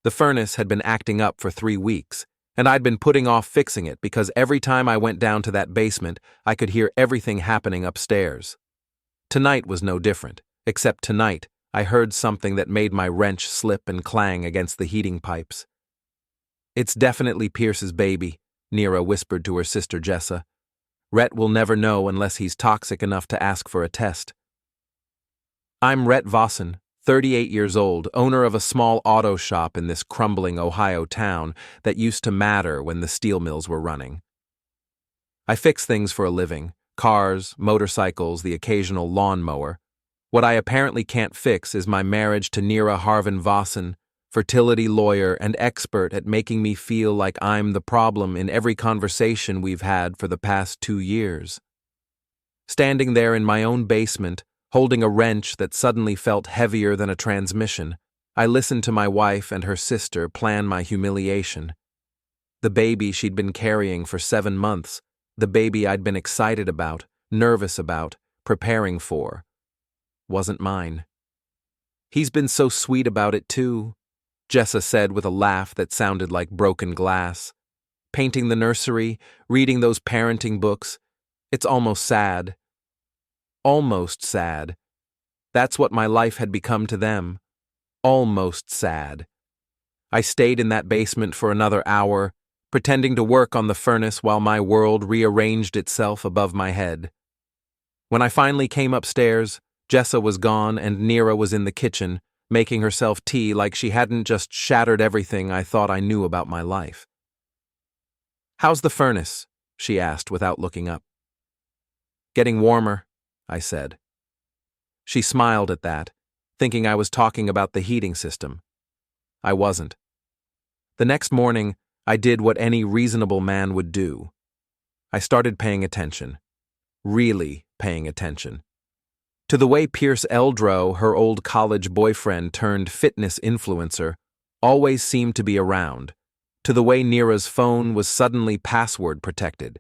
The furnace had been acting up for 3 weeks, and I'd been putting off fixing it because every time I went down to that basement, I could hear everything happening upstairs. Tonight was no different, except tonight I heard something that made my wrench slip and clang against the heating pipes. "It's definitely Pierce's baby," Nira whispered to her sister Jessa. "Rhett will never know unless he's toxic enough to ask for a test." I'm Rhett Vossin, 38 years old, owner of a small auto shop in this crumbling Ohio town that used to matter when the steel mills were running. I fix things for a living: cars, motorcycles, the occasional lawn mower. What I apparently can't fix is my marriage to Nira Harven-Vossin, fertility lawyer and expert at making me feel like I'm the problem in every conversation we've had for the past 2 years. Standing there in my own basement, holding a wrench that suddenly felt heavier than a transmission, I listened to my wife and her sister plan my humiliation. The baby she'd been carrying for 7 months, the baby I'd been excited about, nervous about, preparing for, wasn't mine. "He's been so sweet about it too," Jessa said with a laugh that sounded like broken glass. "Painting the nursery, reading those parenting books. It's almost sad." Almost sad. That's what my life had become to them. Almost sad. I stayed in that basement for another hour, pretending to work on the furnace while my world rearranged itself above my head. When I finally came upstairs, Jessa was gone and Nira was in the kitchen, making herself tea like she hadn't just shattered everything I thought I knew about my life. "How's the furnace?" she asked without looking up. "Getting warmer," I said. She smiled at that, thinking I was talking about the heating system. I wasn't. The next morning, I did what any reasonable man would do. I started paying attention. Really paying attention. To the way Pierce Eldrow, her old college boyfriend turned fitness influencer, always seemed to be around. To the way Nira's phone was suddenly password protected.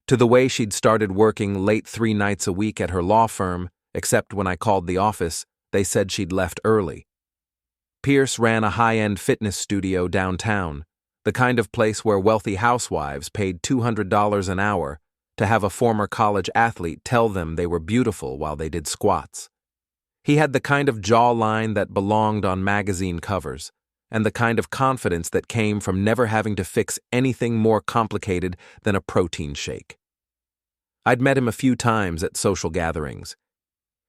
To the way she'd started working late 3 nights a week at her law firm, except when I called the office, they said she'd left early. Pierce ran a high-end fitness studio downtown, the kind of place where wealthy housewives paid $200 an hour to have a former college athlete tell them they were beautiful while they did squats. He had the kind of jawline that belonged on magazine covers, and the kind of confidence that came from never having to fix anything more complicated than a protein shake. I'd met him a few times at social gatherings.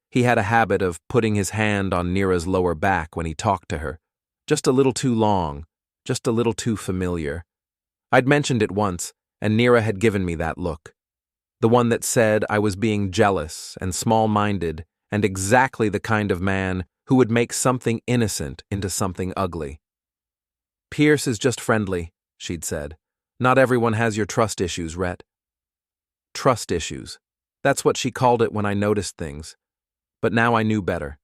He had a habit of putting his hand on Nira's lower back when he talked to her, just a little too long, just a little too familiar. I'd mentioned it once, and Nira had given me that look. The one that said I was being jealous and small-minded and exactly the kind of man who would make something innocent into something ugly. "Pierce is just friendly," she'd said. "Not everyone has your trust issues, Rhett." Trust issues. That's what she called it when I noticed things. But now I knew better.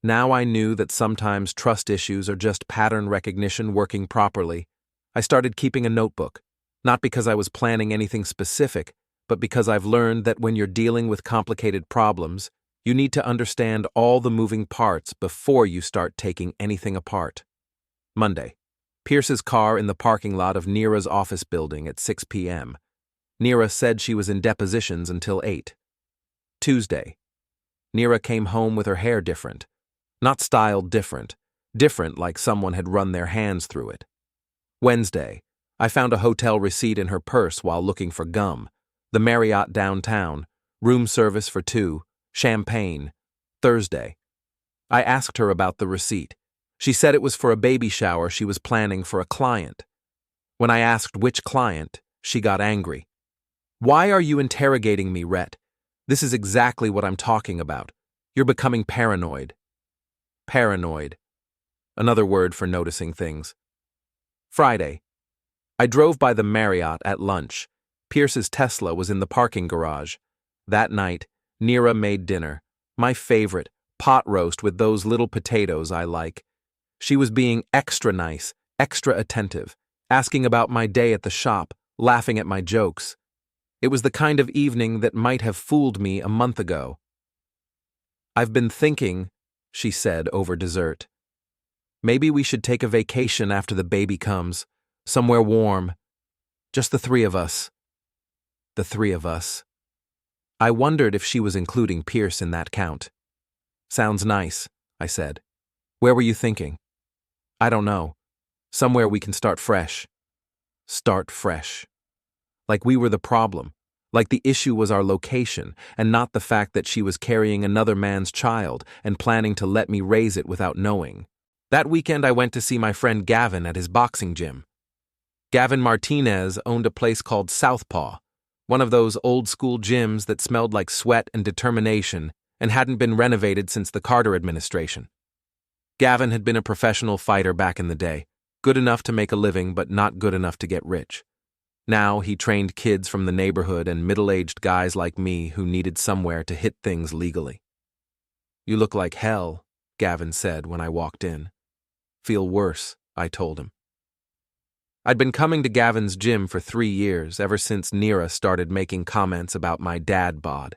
Now I knew that sometimes trust issues are just pattern recognition working properly. I started keeping a notebook, not because I was planning anything specific, but because I've learned that when you're dealing with complicated problems, you need to understand all the moving parts before you start taking anything apart. Monday. Pierce's car in the parking lot of Nira's office building at 6 p.m. Nira said she was in depositions until 8. Tuesday. Nira came home with her hair different. Not styled different. Different like someone had run their hands through it. Wednesday. I found a hotel receipt in her purse while looking for gum. The Marriott downtown. Room service for 2. Champagne. Thursday. I asked her about the receipt. She said it was for a baby shower she was planning for a client. When I asked which client, she got angry. "Why are you interrogating me, Rhett? This is exactly what I'm talking about. You're becoming paranoid." Paranoid. Another word for noticing things. Friday. I drove by the Marriott at lunch. Pierce's Tesla was in the parking garage. That night, Nira made dinner. My favorite, pot roast with those little potatoes I like. She was being extra nice, extra attentive, asking about my day at the shop, laughing at my jokes. It was the kind of evening that might have fooled me a month ago. "I've been thinking," she said over dessert. Maybe we should take a vacation after the baby comes, somewhere warm. Just the three of us. The three of us. I wondered if she was including Pierce in that count. Sounds nice, I said. Where were you thinking? I don't know. Somewhere we can start fresh. Start fresh. Like we were the problem. Like the issue was our location, and not the fact that she was carrying another man's child and planning to let me raise it without knowing. That weekend I went to see my friend Gavin at his boxing gym. Gavin Martinez owned a place called Southpaw, one of those old-school gyms that smelled like sweat and determination and hadn't been renovated since the Carter administration. Gavin had been a professional fighter back in the day, good enough to make a living but not good enough to get rich. Now he trained kids from the neighborhood and middle-aged guys like me who needed somewhere to hit things legally. "You look like hell," Gavin said when I walked in. "Feel worse," I told him. I'd been coming to Gavin's gym for 3 years, ever since Nira started making comments about my dad bod.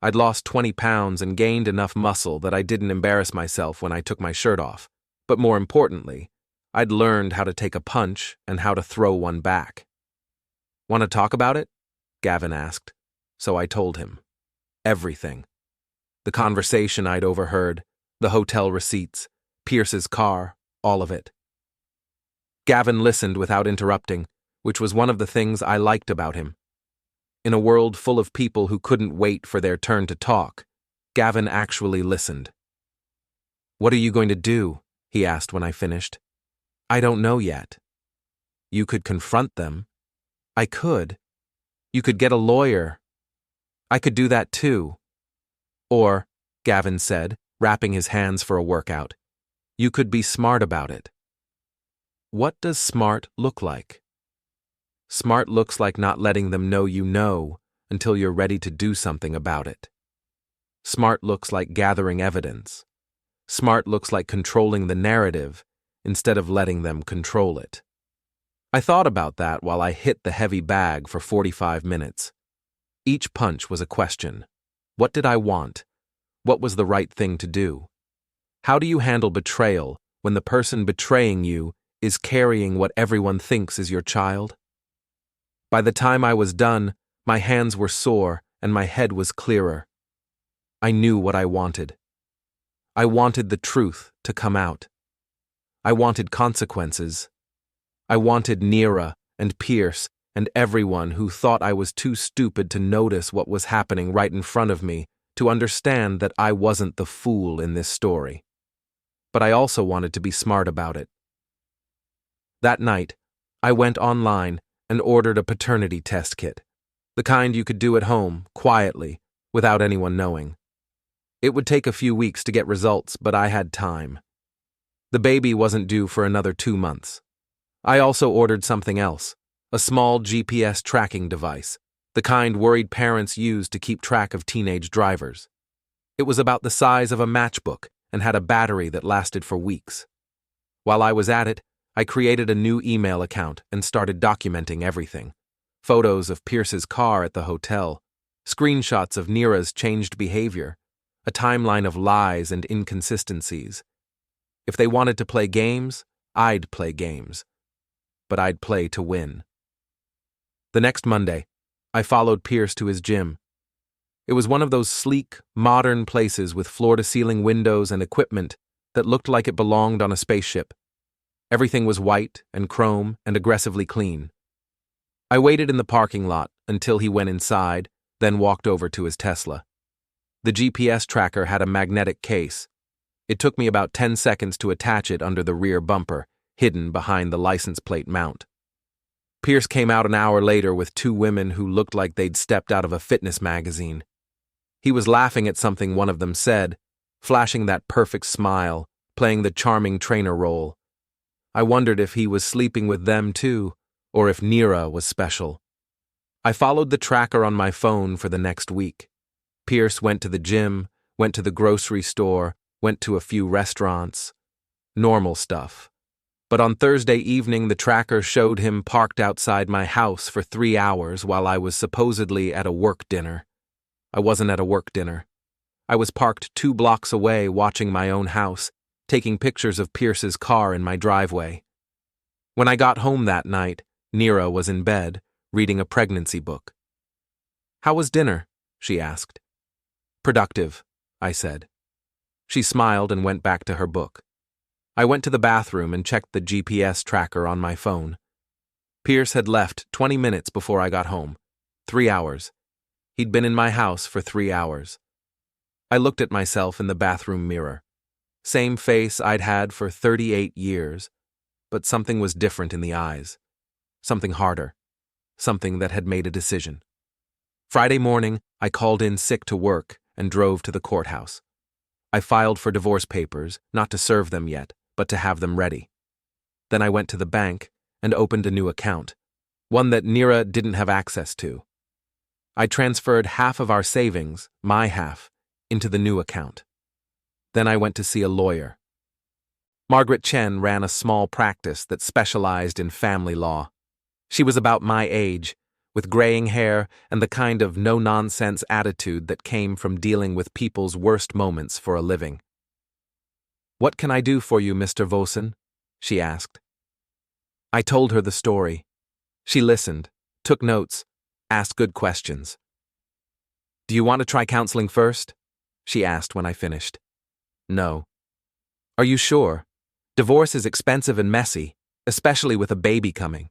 I'd lost 20 pounds and gained enough muscle that I didn't embarrass myself when I took my shirt off. But more importantly, I'd learned how to take a punch and how to throw one back. "Want to talk about it?" Gavin asked. So I told him. Everything. The conversation I'd overheard, the hotel receipts, Pierce's car, all of it. Gavin listened without interrupting, which was one of the things I liked about him. In a world full of people who couldn't wait for their turn to talk, Gavin actually listened. "What are you going to do?" he asked when I finished. "I don't know yet." "You could confront them." "I could. You could get a lawyer." "I could do that too." "Or," Gavin said, wrapping his hands for a workout, "you could be smart about it." What does smart look like? Smart looks like not letting them know you know until you're ready to do something about it. Smart looks like gathering evidence. Smart looks like controlling the narrative instead of letting them control it. I thought about that while I hit the heavy bag for 45 minutes. Each punch was a question. What did I want? What was the right thing to do? How do you handle betrayal when the person betraying you is carrying what everyone thinks is your child? By the time I was done, my hands were sore and my head was clearer. I knew what I wanted. I wanted the truth to come out. I wanted consequences. I wanted Nira and Pierce and everyone who thought I was too stupid to notice what was happening right in front of me to understand that I wasn't the fool in this story. But I also wanted to be smart about it. That night, I went online and ordered a paternity test kit, the kind you could do at home, quietly, without anyone knowing. It would take a few weeks to get results, but I had time. The baby wasn't due for another 2 months. I also ordered something else, a small GPS tracking device, the kind worried parents use to keep track of teenage drivers. It was about the size of a matchbook and had a battery that lasted for weeks. While I was at it, I created a new email account and started documenting everything. Photos of Pierce's car at the hotel, screenshots of Nira's changed behavior, a timeline of lies and inconsistencies. If they wanted to play games, I'd play games. But I'd play to win. The next Monday, I followed Pierce to his gym. It was one of those sleek, modern places with floor-to-ceiling windows and equipment that looked like it belonged on a spaceship. Everything was white and chrome and aggressively clean. I waited in the parking lot until he went inside, then walked over to his Tesla. The GPS tracker had a magnetic case. It took me about 10 seconds to attach it under the rear bumper, hidden behind the license plate mount. Pierce came out an hour later with 2 women who looked like they'd stepped out of a fitness magazine. He was laughing at something one of them said, flashing that perfect smile, playing the charming trainer role. I wondered if he was sleeping with them too, or if Nira was special. I followed the tracker on my phone for the next week. Pierce went to the gym, went to the grocery store, went to a few restaurants. Normal stuff. But on Thursday evening, the tracker showed him parked outside my house for 3 hours while I was supposedly at a work dinner. I wasn't at a work dinner. I was parked 2 blocks away watching my own house, taking pictures of Pierce's car in my driveway. When I got home that night, Nira was in bed, reading a pregnancy book. "How was dinner?" she asked. "Productive," I said. She smiled and went back to her book. I went to the bathroom and checked the GPS tracker on my phone. Pierce had left 20 minutes before I got home. 3 hours. He'd been in my house for 3 hours. I looked at myself in the bathroom mirror. Same face I'd had for 38 years, but something was different in the eyes. Something harder. Something that had made a decision. Friday morning, I called in sick to work and drove to the courthouse. I filed for divorce papers, not to serve them yet, but to have them ready. Then I went to the bank and opened a new account, one that Nira didn't have access to. I transferred half of our savings, my half, into the new account. Then I went to see a lawyer. Margaret Chen ran a small practice that specialized in family law. She was about my age, with graying hair and the kind of no-nonsense attitude that came from dealing with people's worst moments for a living. "What can I do for you, Mr. Vossin?" she asked. I told her the story. She listened, took notes, asked good questions. "Do you want to try counseling first?" she asked when I finished. "No." "Are you sure? Divorce is expensive and messy, especially with a baby coming."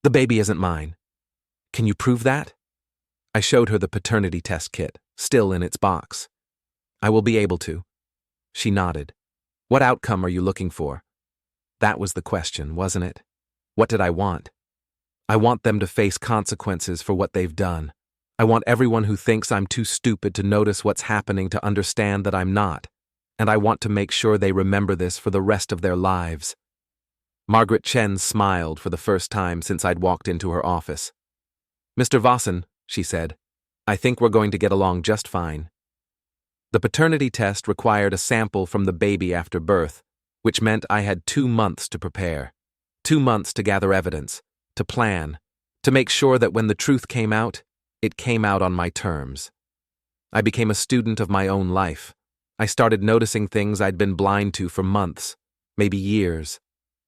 "The baby isn't mine." "Can you prove that?" I showed her the paternity test kit, still in its box. "I will be able to." She nodded. "What outcome are you looking for?" That was the question, wasn't it? What did I want? I want them to face consequences for what they've done. I want everyone who thinks I'm too stupid to notice what's happening to understand that I'm not, and I want to make sure they remember this for the rest of their lives. Margaret Chen smiled for the first time since I'd walked into her office. "Mr. Vossin," she said, "I think we're going to get along just fine." The paternity test required a sample from the baby after birth, which meant I had 2 months to prepare. 2 months to gather evidence, to plan, to make sure that when the truth came out, it came out on my terms. I became a student of my own life. I started noticing things I'd been blind to for months, maybe years.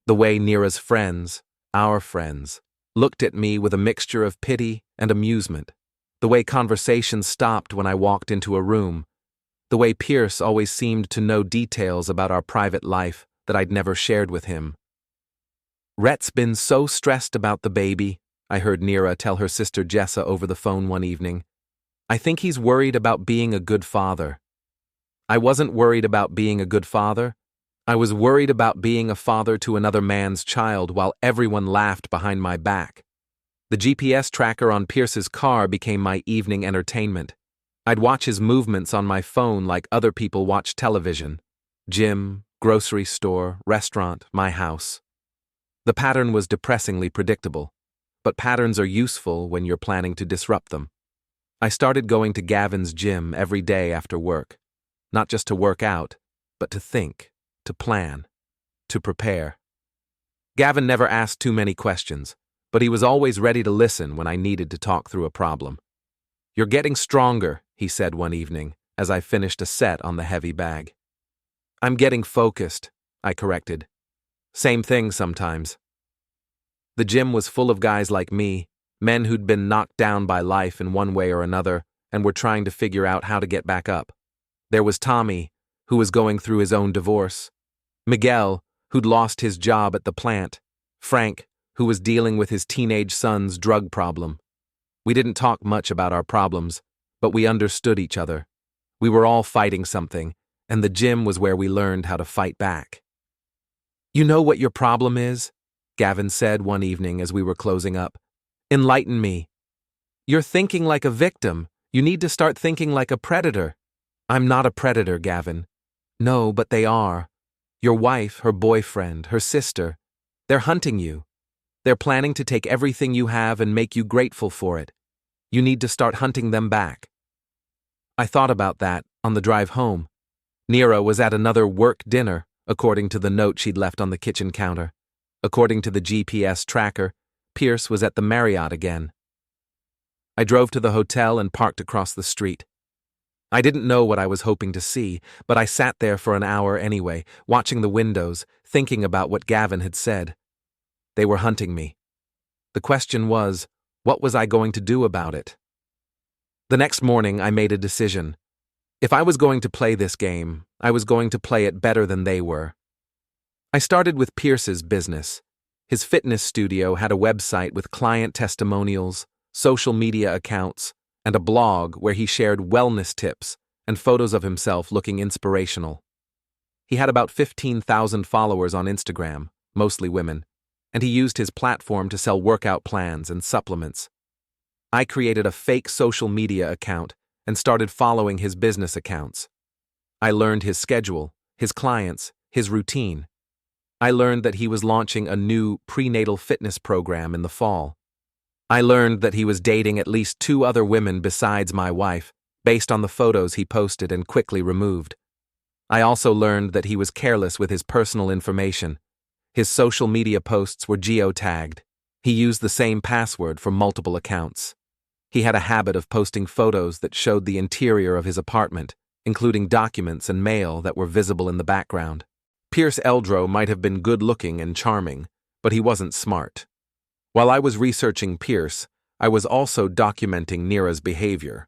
The way Nira's friends, our friends, looked at me with a mixture of pity and amusement. The way conversations stopped when I walked into a room. The way Pierce always seemed to know details about our private life that I'd never shared with him. "Rhett's been so stressed about the baby," I heard Nira tell her sister Jessa over the phone one evening. "I think he's worried about being a good father." I wasn't worried about being a good father. I was worried about being a father to another man's child while everyone laughed behind my back. The GPS tracker on Pierce's car became my evening entertainment. I'd watch his movements on my phone like other people watch television. Gym, grocery store, restaurant, my house. The pattern was depressingly predictable, but patterns are useful when you're planning to disrupt them. I started going to Gavin's gym every day after work, not just to work out, but to think, to plan, to prepare. Gavin never asked too many questions, but he was always ready to listen when I needed to talk through a problem. "You're getting stronger," he said one evening, as I finished a set on the heavy bag. "I'm getting focused," I corrected. "Same thing sometimes." The gym was full of guys like me, men who'd been knocked down by life in one way or another and were trying to figure out how to get back up. There was Tommy, who was going through his own divorce. Miguel, who'd lost his job at the plant. Frank, who was dealing with his teenage son's drug problem. We didn't talk much about our problems, but we understood each other. We were all fighting something, and the gym was where we learned how to fight back. "You know what your problem is?" Gavin said one evening as we were closing up. "Enlighten me." "You're thinking like a victim. You need to start thinking like a predator." "I'm not a predator, Gavin." "No, but they are. Your wife, her boyfriend, her sister. They're hunting you. They're planning to take everything you have and make you grateful for it. You need to start hunting them back." I thought about that on the drive home. Nira was at another work dinner, according to the note she'd left on the kitchen counter. According to the GPS tracker, Pierce was at the Marriott again. I drove to the hotel and parked across the street. I didn't know what I was hoping to see, but I sat there for an hour anyway, watching the windows, thinking about what Gavin had said. They were hunting me. The question was, what was I going to do about it? The next morning, I made a decision. If I was going to play this game, I was going to play it better than they were. I started with Pierce's business. His fitness studio had a website with client testimonials, social media accounts, and a blog where he shared wellness tips and photos of himself looking inspirational. He had about 15,000 followers on Instagram, mostly women, and he used his platform to sell workout plans and supplements. I created a fake social media account and started following his business accounts. I learned his schedule, his clients, his routine. I learned that he was launching a new prenatal fitness program in the fall. I learned that he was dating at least 2 other women besides my wife, based on the photos he posted and quickly removed. I also learned that he was careless with his personal information. His social media posts were geotagged. He used the same password for multiple accounts. He had a habit of posting photos that showed the interior of his apartment, including documents and mail that were visible in the background. Pierce Eldro might have been good-looking and charming, but he wasn't smart. While I was researching Pierce, I was also documenting Nira's behavior.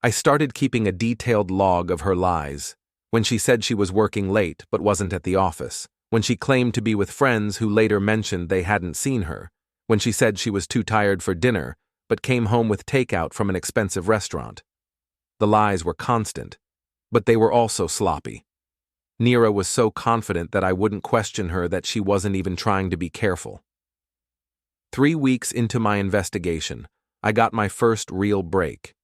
I started keeping a detailed log of her lies, when she said she was working late but wasn't at the office, when she claimed to be with friends who later mentioned they hadn't seen her, when she said she was too tired for dinner but came home with takeout from an expensive restaurant. The lies were constant, but they were also sloppy. Nira was so confident that I wouldn't question her that she wasn't even trying to be careful. 3 weeks into my investigation, I got my first real break.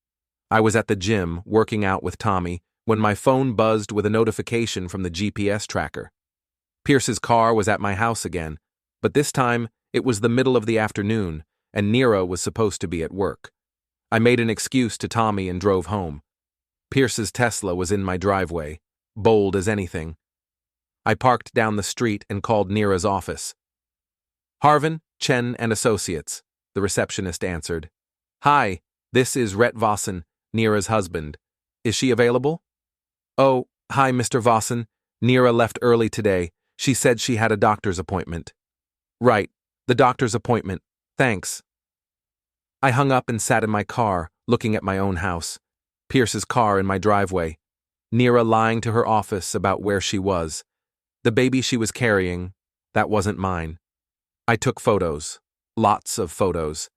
I was at the gym, working out with Tommy, when my phone buzzed with a notification from the GPS tracker. Pierce's car was at my house again, but this time it was the middle of the afternoon, and Nira was supposed to be at work. I made an excuse to Tommy and drove home. Pierce's Tesla was in my driveway, bold as anything. I parked down the street and called Nira's office. "Harven, Chen and Associates," the receptionist answered. "Hi, this is Rhett Vossin, Nira's husband. Is she available?" "Oh, hi, Mr. Vossin. Nira left early today. She said she had a doctor's appointment." "Right, the doctor's appointment. Thanks." I hung up and sat in my car, looking at my own house. Pierce's car in my driveway. Nira lying to her office about where she was. The baby she was carrying, that wasn't mine. I took photos. Lots of photos.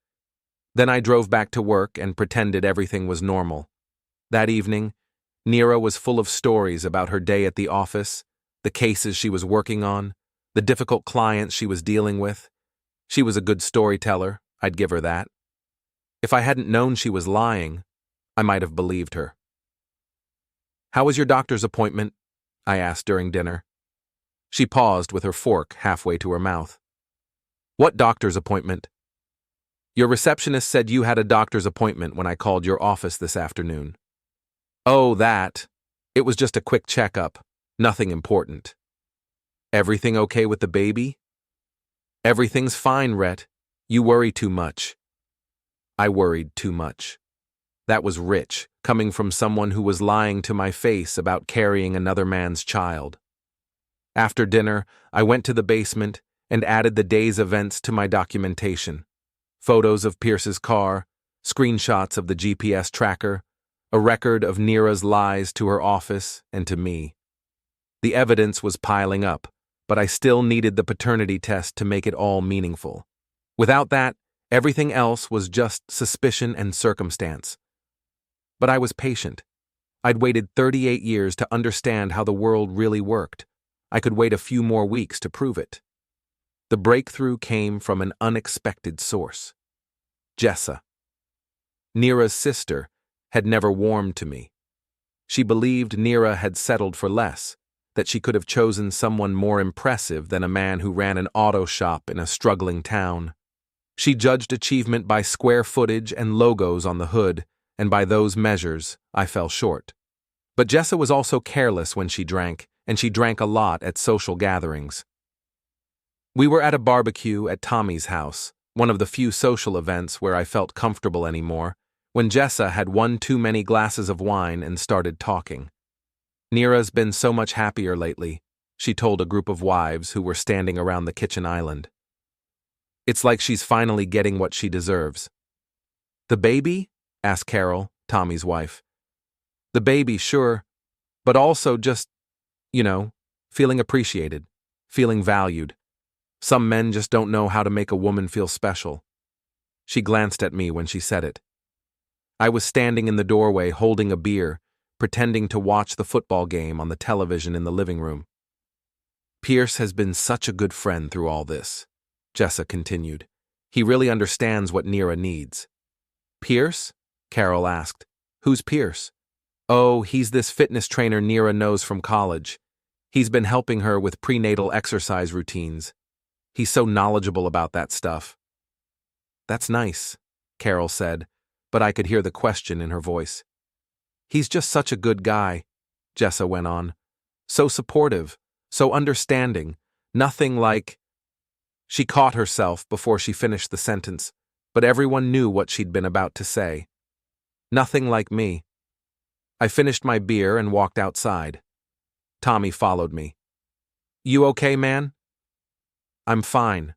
Then I drove back to work and pretended everything was normal. That evening, Nira was full of stories about her day at the office, the cases she was working on, the difficult clients she was dealing with. She was a good storyteller, I'd give her that. If I hadn't known she was lying, I might have believed her. "How was your doctor's appointment?" I asked during dinner. She paused with her fork halfway to her mouth. "What doctor's appointment?" "Your receptionist said you had a doctor's appointment when I called your office this afternoon." "Oh, that. It was just a quick checkup. Nothing important." "Everything okay with the baby?" "Everything's fine, Rhett. You worry too much." I worried too much. That was rich, coming from someone who was lying to my face about carrying another man's child. After dinner, I went to the basement and added the day's events to my documentation. Photos of Pierce's car, screenshots of the GPS tracker, a record of Nira's lies to her office and to me. The evidence was piling up, but I still needed the paternity test to make it all meaningful. Without that, everything else was just suspicion and circumstance. But I was patient. I'd waited 38 years to understand how the world really worked. I could wait a few more weeks to prove it. The breakthrough came from an unexpected source. Jessa. Nira's sister had never warmed to me. She believed Nira had settled for less, that she could have chosen someone more impressive than a man who ran an auto shop in a struggling town. She judged achievement by square footage and logos on the hood, and by those measures, I fell short. But Jessa was also careless when she drank, and she drank a lot at social gatherings. We were at a barbecue at Tommy's house, one of the few social events where I felt comfortable anymore, when Jessa had one too many glasses of wine and started talking. "Nira's been so much happier lately," she told a group of wives who were standing around the kitchen island. "It's like she's finally getting what she deserves." "The baby?" asked Carol, Tommy's wife. "The baby, sure, but also just, feeling appreciated, feeling valued. Some men just don't know how to make a woman feel special." She glanced at me when she said it. I was standing in the doorway holding a beer, pretending to watch the football game on the television in the living room. "Pierce has been such a good friend through all this," Jessa continued. "He really understands what Nira needs." "Pierce?" Carol asked. "Who's Pierce?" "Oh, he's this fitness trainer Nira knows from college. He's been helping her with prenatal exercise routines. He's so knowledgeable about that stuff." "That's nice," Carol said, but I could hear the question in her voice. "He's just such a good guy," Jessa went on. "So supportive, so understanding, nothing like—" She caught herself before she finished the sentence, but everyone knew what she'd been about to say. "Nothing like me." I finished my beer and walked outside. Tommy followed me. "You okay, man?" "I'm fine."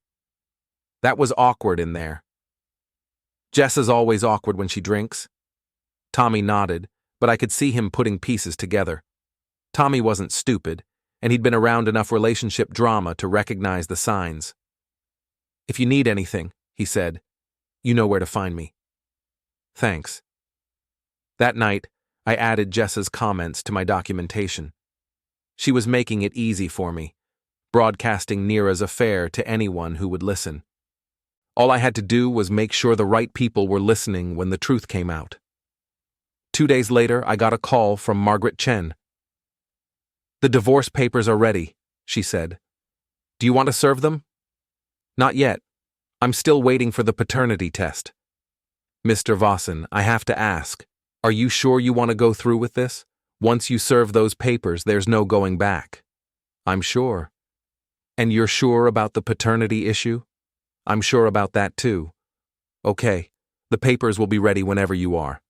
That was awkward in there. "Jessa's always awkward when she drinks." Tommy nodded, but I could see him putting pieces together. Tommy wasn't stupid, and he'd been around enough relationship drama to recognize the signs. "If you need anything," he said, "you know where to find me." "Thanks." That night, I added Jessa's comments to my documentation. She was making it easy for me, broadcasting Nira's affair to anyone who would listen. All I had to do was make sure the right people were listening when the truth came out. 2 days later, I got a call from Margaret Chen. "The divorce papers are ready," she said. "Do you want to serve them?" "Not yet. I'm still waiting for the paternity test." "Mr. Vossin, I have to ask, are you sure you want to go through with this? Once you serve those papers, there's no going back." "I'm sure." "And you're sure about the paternity issue?" "I'm sure about that too." "Okay, the papers will be ready whenever you are."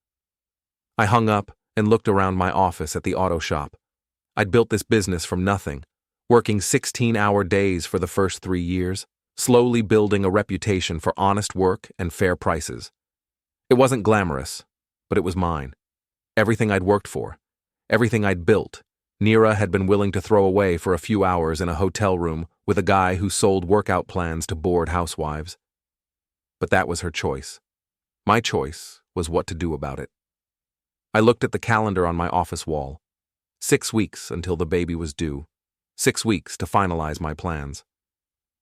I hung up and looked around my office at the auto shop. I'd built this business from nothing, working 16-hour days for the first 3 years, slowly building a reputation for honest work and fair prices. It wasn't glamorous, but it was mine. Everything I'd worked for, everything I'd built, Nira had been willing to throw away for a few hours in a hotel room with a guy who sold workout plans to bored housewives. But that was her choice. My choice was what to do about it. I looked at the calendar on my office wall. 6 weeks until the baby was due. 6 weeks to finalize my plans.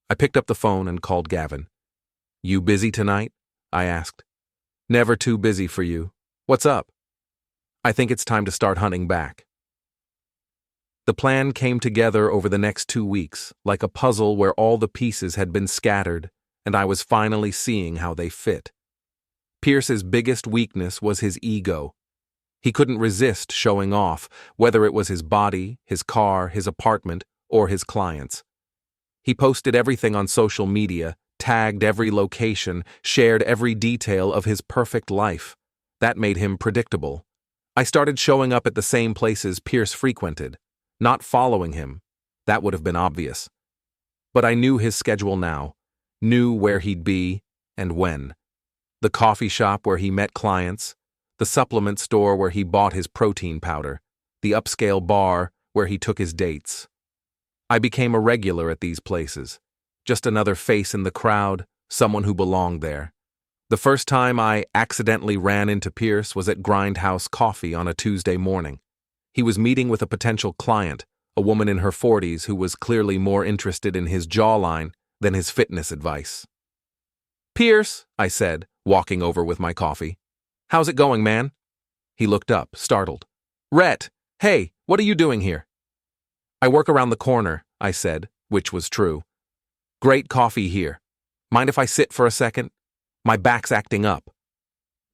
I picked up the phone and called Gavin. "You busy tonight?" I asked. "Never too busy for you. What's up?" "I think it's time to start hunting back." The plan came together over the next 2 weeks, like a puzzle where all the pieces had been scattered, and I was finally seeing how they fit. Pierce's biggest weakness was his ego. He couldn't resist showing off, whether it was his body, his car, his apartment, or his clients. He posted everything on social media, tagged every location, shared every detail of his perfect life. That made him predictable. I started showing up at the same places Pierce frequented, not following him. That would have been obvious. But I knew his schedule now, knew where he'd be and when. The coffee shop where he met clients, the supplement store where he bought his protein powder, the upscale bar where he took his dates. I became a regular at these places, just another face in the crowd, someone who belonged there. The first time I accidentally ran into Pierce was at Grindhouse Coffee on a Tuesday morning. He was meeting with a potential client, a woman in her 40s who was clearly more interested in his jawline than his fitness advice. "Pierce," I said, walking over with my coffee. "How's it going, man?" He looked up, startled. "Rhett, hey, what are you doing here?" "I work around the corner," I said, which was true. "Great coffee here. Mind if I sit for a second? My back's acting up."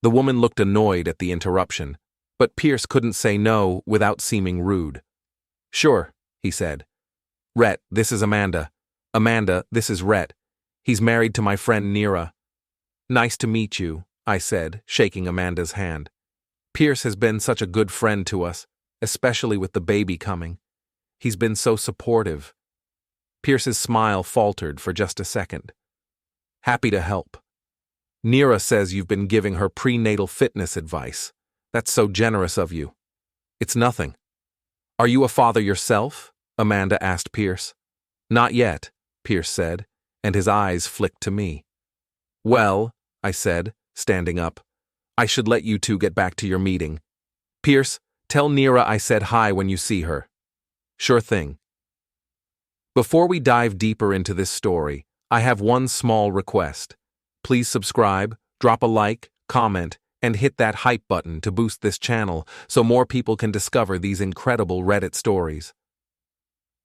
The woman looked annoyed at the interruption, but Pierce couldn't say no without seeming rude. "Sure," he said. "Rhett, this is Amanda. Amanda, this is Rhett. He's married to my friend Nira." "Nice to meet you," I said, shaking Amanda's hand. Pierce has been such a good friend to us, especially with the baby coming. He's been so supportive. Pierce's smile faltered for just a second. Happy to help. Nira says you've been giving her prenatal fitness advice. That's so generous of you. It's nothing. Are you a father yourself? Amanda asked Pierce. Not yet, Pierce said, and his eyes flicked to me. Well, I said, standing up, I should let you two get back to your meeting. Pierce, tell Nira I said hi when you see her. Sure thing. Before we dive deeper into this story, I have one small request. Please subscribe, drop a like, comment, and hit that hype button to boost this channel so more people can discover these incredible Reddit stories.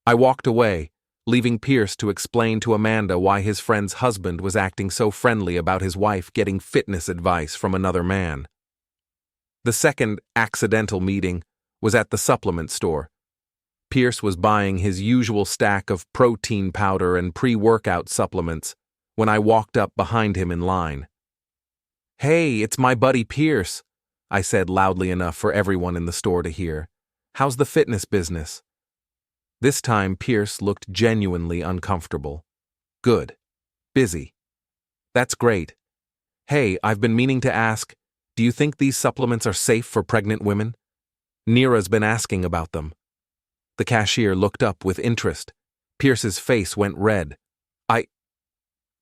I walked away, leaving Pierce to explain to Amanda why his friend's husband was acting so friendly about his wife getting fitness advice from another man. The second accidental meeting was at the supplement store. Pierce was buying his usual stack of protein powder and pre-workout supplements when I walked up behind him in line. Hey, it's my buddy Pierce, I said loudly enough for everyone in the store to hear. How's the fitness business? This time Pierce looked genuinely uncomfortable. Good. Busy. That's great. Hey, I've been meaning to ask, do you think these supplements are safe for pregnant women? Nira's been asking about them. The cashier looked up with interest. Pierce's face went red.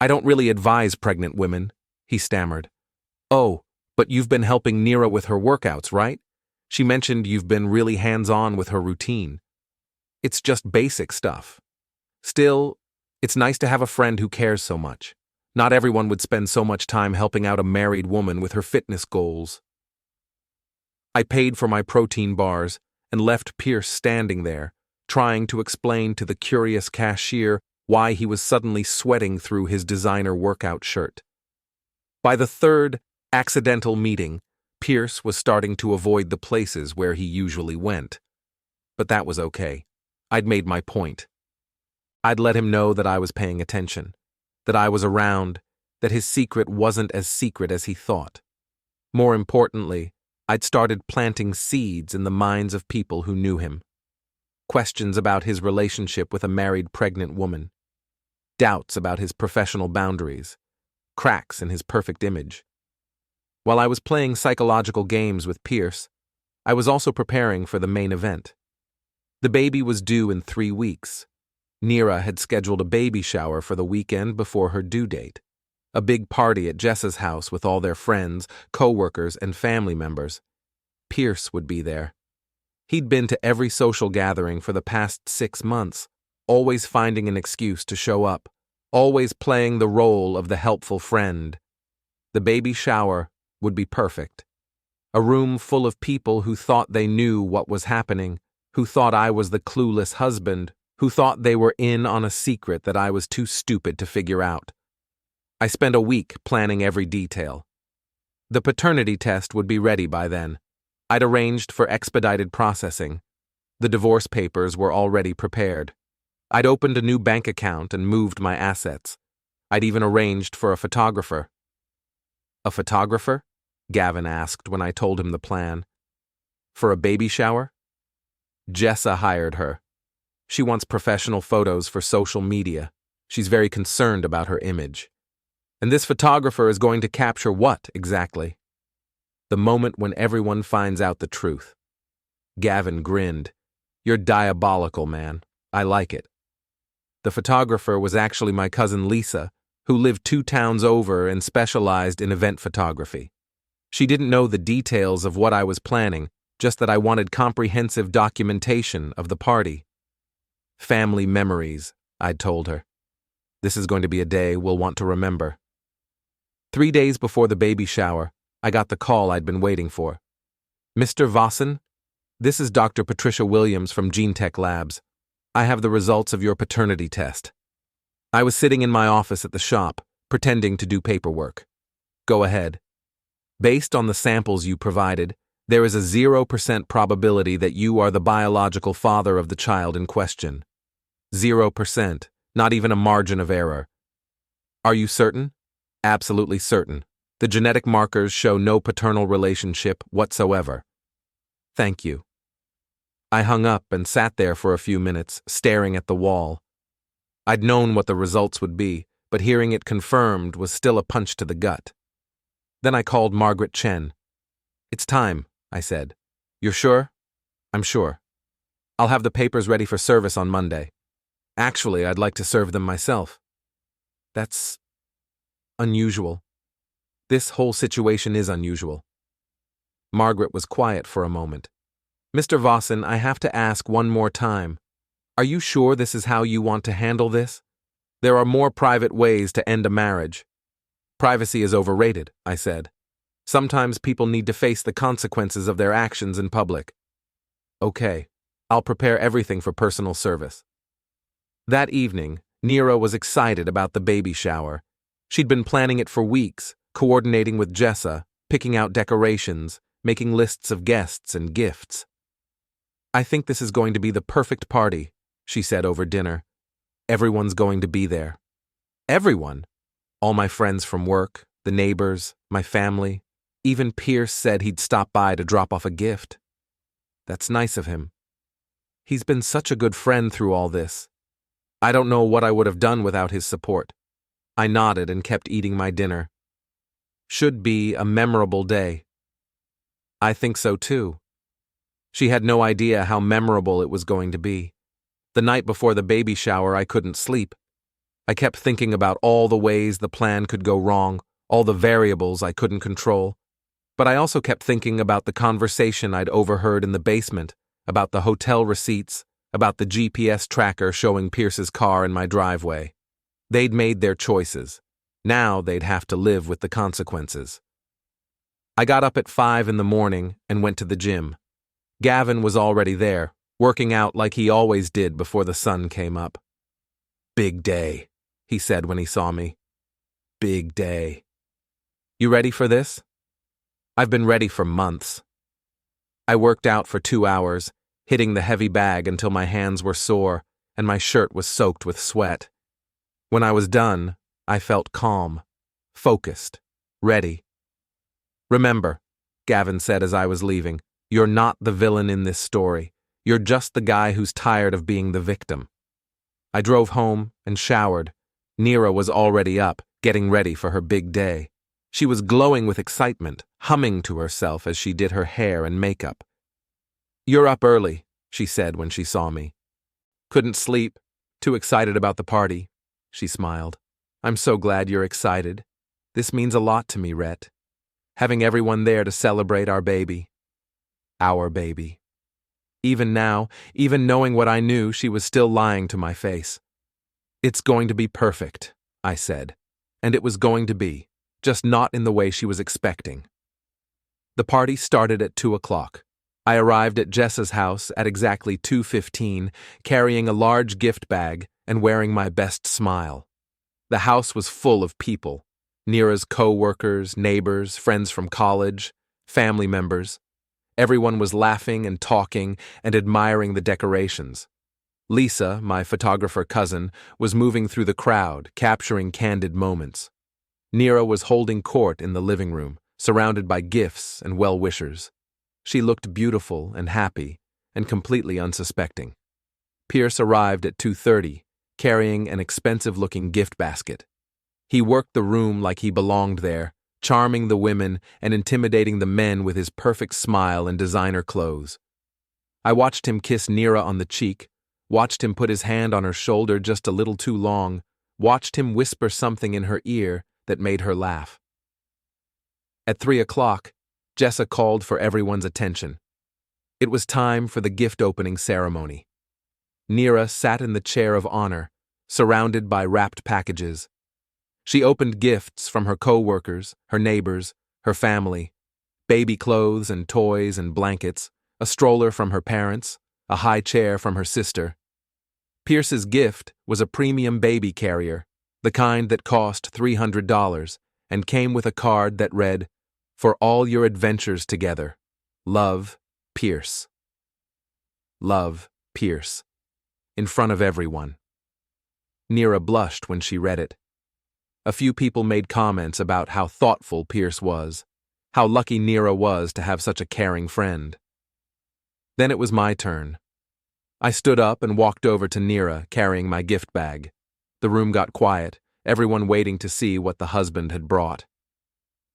I don't really advise pregnant women, he stammered. Oh, but you've been helping Nira with her workouts, right? She mentioned you've been really hands-on with her routine. It's just basic stuff. Still, it's nice to have a friend who cares so much. Not everyone would spend so much time helping out a married woman with her fitness goals. I paid for my protein bars and left Pierce standing there, trying to explain to the curious cashier why he was suddenly sweating through his designer workout shirt. By the third accidental meeting, Pierce was starting to avoid the places where he usually went. But that was okay. I'd made my point. I'd let him know that I was paying attention, that I was around, that his secret wasn't as secret as he thought. More importantly, I'd started planting seeds in the minds of people who knew him. Questions about his relationship with a married pregnant woman. Doubts about his professional boundaries. Cracks in his perfect image. While I was playing psychological games with Pierce, I was also preparing for the main event. The baby was due in 3 weeks. Nira had scheduled a baby shower for the weekend before her due date. A big party at Jessa's house with all their friends, co-workers, and family members. Pierce would be there. He'd been to every social gathering for the past 6 months, always finding an excuse to show up, always playing the role of the helpful friend. The baby shower would be perfect. A room full of people who thought they knew what was happening, who thought I was the clueless husband, who thought they were in on a secret that I was too stupid to figure out. I spent a week planning every detail. The paternity test would be ready by then. I'd arranged for expedited processing. The divorce papers were already prepared. I'd opened a new bank account and moved my assets. I'd even arranged for a photographer. A photographer? Gavin asked when I told him the plan. For a baby shower? Jessa hired her. She wants professional photos for social media. She's very concerned about her image. And this photographer is going to capture what, exactly? The moment when everyone finds out the truth. Gavin grinned. You're diabolical, man. I like it. The photographer was actually my cousin Lisa, who lived 2 towns over and specialized in event photography. She didn't know the details of what I was planning, just that I wanted comprehensive documentation of the party. Family memories, I'd told her. This is going to be a day we'll want to remember. 3 days before the baby shower, I got the call I'd been waiting for. Mr. Vossin, this is Dr. Patricia Williams from GeneTech Labs. I have the results of your paternity test. I was sitting in my office at the shop, pretending to do paperwork. Go ahead. Based on the samples you provided, there is a 0% probability that you are the biological father of the child in question. 0%, not even a margin of error. Are you certain? Absolutely certain, The genetic markers show no paternal relationship whatsoever. Thank you. I hung up and sat there for a few minutes, staring at the wall. I'd known what the results would be, but hearing it confirmed was still a punch to the gut. Then I called Margaret Chen. "It's time," I said. "You're sure?" "I'm sure. I'll have the papers ready for service on Monday. Actually, I'd like to serve them myself." "That's unusual. This whole situation is unusual." Margaret was quiet for a moment. "Mr. Vossin, I have to ask one more time. Are you sure this is how you want to handle this? There are more private ways to end a marriage." "Privacy is overrated," I said. "Sometimes people need to face the consequences of their actions in public." "Okay, I'll prepare everything for personal service." That evening, Nira was excited about the baby shower. She'd been planning it for weeks, coordinating with Jessa, picking out decorations, making lists of guests and gifts. "I think this is going to be the perfect party," she said over dinner. "Everyone's going to be there." "Everyone?" "All my friends from work, the neighbors, my family. Even Pierce said he'd stop by to drop off a gift." "That's nice of him. He's been such a good friend through all this. I don't know what I would have done without his support." I nodded and kept eating my dinner. "Should be a memorable day." "I think so too." She had no idea how memorable it was going to be. The night before the baby shower, I couldn't sleep. I kept thinking about all the ways the plan could go wrong, all the variables I couldn't control. But I also kept thinking about the conversation I'd overheard in the basement, about the hotel receipts, about the GPS tracker showing Pierce's car in my driveway. They'd made their choices. Now they'd have to live with the consequences. I got up at 5 in the morning and went to the gym. Gavin was already there, working out like he always did before the sun came up. "Big day," he said when he saw me. "Big day. You ready for this?" "I've been ready for months." I worked out for 2 hours, hitting the heavy bag until my hands were sore and my shirt was soaked with sweat. When I was done, I felt calm, focused, ready. "Remember," Gavin said as I was leaving, "you're not the villain in this story. You're just the guy who's tired of being the victim." I drove home and showered. Nira was already up, getting ready for her big day. She was glowing with excitement, humming to herself as she did her hair and makeup. "You're up early," she said when she saw me. "Couldn't sleep. Too excited about the party." She smiled. "I'm so glad you're excited. This means a lot to me, Rhett. Having everyone there to celebrate our baby. Our baby." Even now, even knowing what I knew, she was still lying to my face. "It's going to be perfect," I said. And it was going to be, just not in the way she was expecting. The party started at 2 o'clock. I arrived at Jessa's house at exactly 2:15, carrying a large gift bag and wearing my best smile. The house was full of people. Nira's co-workers, neighbors, friends from college, family members. Everyone was laughing and talking and admiring the decorations. Lisa, my photographer cousin, was moving through the crowd, capturing candid moments. Nira was holding court in the living room, surrounded by gifts and well-wishers. She looked beautiful and happy, and completely unsuspecting. Pierce arrived at 2:30, carrying an expensive-looking gift basket. He worked the room like he belonged there, charming the women and intimidating the men with his perfect smile and designer clothes. I watched him kiss Nira on the cheek, watched him put his hand on her shoulder just a little too long, watched him whisper something in her ear that made her laugh. At 3 o'clock, Jessa called for everyone's attention. It was time for the gift-opening ceremony. Nira sat in the chair of honor, surrounded by wrapped packages. She opened gifts from her co-workers, her neighbors, her family, baby clothes and toys and blankets, a stroller from her parents, a high chair from her sister. Pierce's gift was a premium baby carrier, the kind that cost $300, and came with a card that read, "For all your adventures together. Love, Pierce." Love, Pierce. In front of everyone. Nira blushed when she read it. A few people made comments about how thoughtful Pierce was, how lucky Nira was to have such a caring friend. Then it was my turn. I stood up and walked over to Nira, carrying my gift bag. The room got quiet, everyone waiting to see what the husband had brought.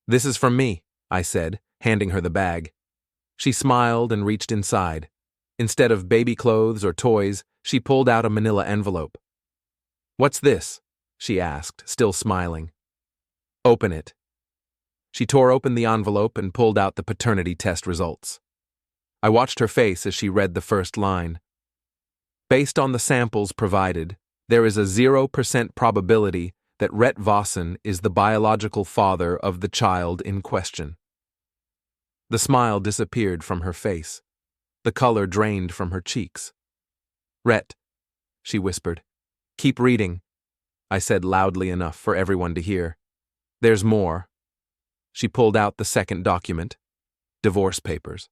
"This is from me," I said, handing her the bag. She smiled and reached inside. Instead of baby clothes or toys, she pulled out a manila envelope. "What's this?" she asked, still smiling. "Open it." She tore open the envelope and pulled out the paternity test results. I watched her face as she read the first line. "Based on the samples provided, there is a 0% probability that Rhett Vossin is the biological father of the child in question." The smile disappeared from her face. The color drained from her cheeks. "Rhett," she whispered. "Keep reading," I said loudly enough for everyone to hear. "There's more." She pulled out the second document, divorce papers.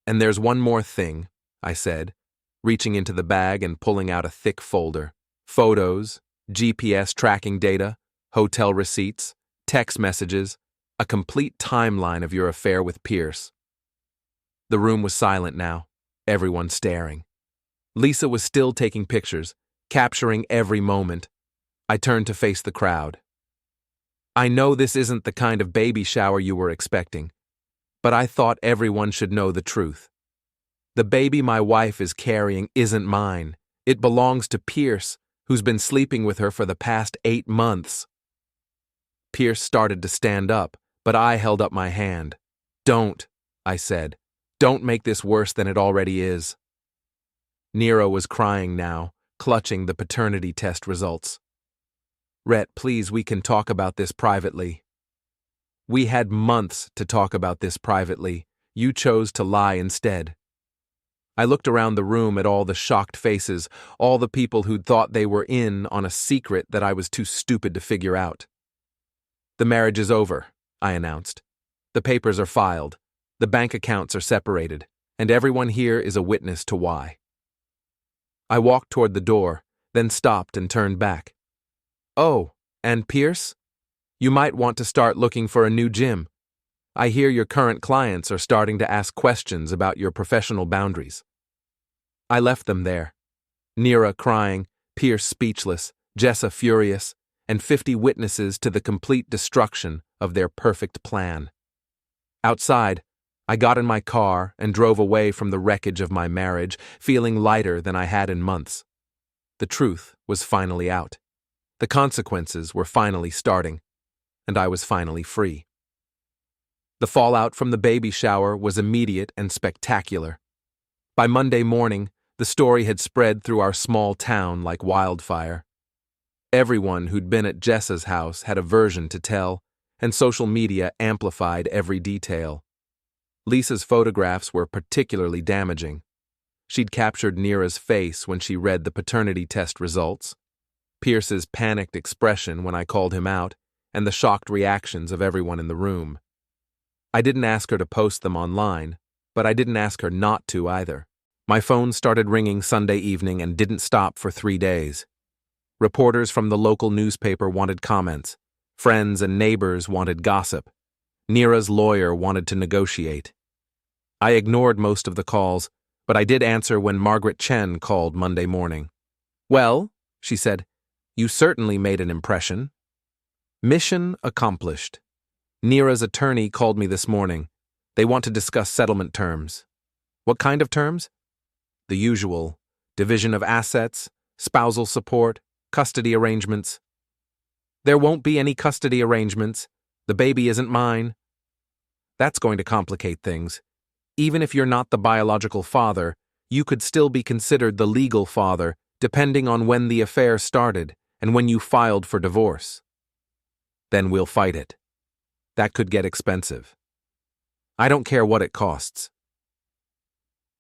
"And there's one more thing," I said, reaching into the bag and pulling out a thick folder. Photos, GPS tracking data, hotel receipts, text messages, a complete timeline of your affair with Pierce. The room was silent now, everyone staring. Lisa was still taking pictures, capturing every moment. I turned to face the crowd. "I know this isn't the kind of baby shower you were expecting, but I thought everyone should know the truth. The baby my wife is carrying isn't mine. It belongs to Pierce, who's been sleeping with her for the past 8 months. Pierce started to stand up, but I held up my hand. "Don't," I said. "Don't make this worse than it already is." Nira was crying now, clutching the paternity test results. "Rhett, please, we can talk about this privately." "We had months to talk about this privately. You chose to lie instead." I looked around the room at all the shocked faces, all the people who'd thought they were in on a secret that I was too stupid to figure out. "The marriage is over," I announced. "The papers are filed, the bank accounts are separated, and everyone here is a witness to why." I walked toward the door, then stopped and turned back. "Oh, and Pierce? You might want to start looking for a new gym. I hear your current clients are starting to ask questions about your professional boundaries." I left them there. Nira crying, Pierce speechless, Jessa furious, and 50 witnesses to the complete destruction of their perfect plan. Outside, I got in my car and drove away from the wreckage of my marriage, feeling lighter than I had in months. The truth was finally out. The consequences were finally starting, and I was finally free. The fallout from the baby shower was immediate and spectacular. By Monday morning, the story had spread through our small town like wildfire. Everyone who'd been at Jessa's house had a version to tell, and social media amplified every detail. Lisa's photographs were particularly damaging. She'd captured Nira's face when she read the paternity test results, Pierce's panicked expression when I called him out, and the shocked reactions of everyone in the room. I didn't ask her to post them online, but I didn't ask her not to either. My phone started ringing Sunday evening and didn't stop for 3 days. Reporters from the local newspaper wanted comments. Friends and neighbors wanted gossip. Nira's lawyer wanted to negotiate. I ignored most of the calls, but I did answer when Margaret Chen called Monday morning. "Well," she said, "you certainly made an impression." Mission accomplished. Nira's attorney called me this morning. They want to discuss settlement terms. What kind of terms? The usual: division of assets, spousal support, custody arrangements. There won't be any custody arrangements. The baby isn't mine. That's going to complicate things. Even if you're not the biological father, you could still be considered the legal father, depending on when the affair started and when you filed for divorce. Then we'll fight it. That could get expensive. I don't care what it costs.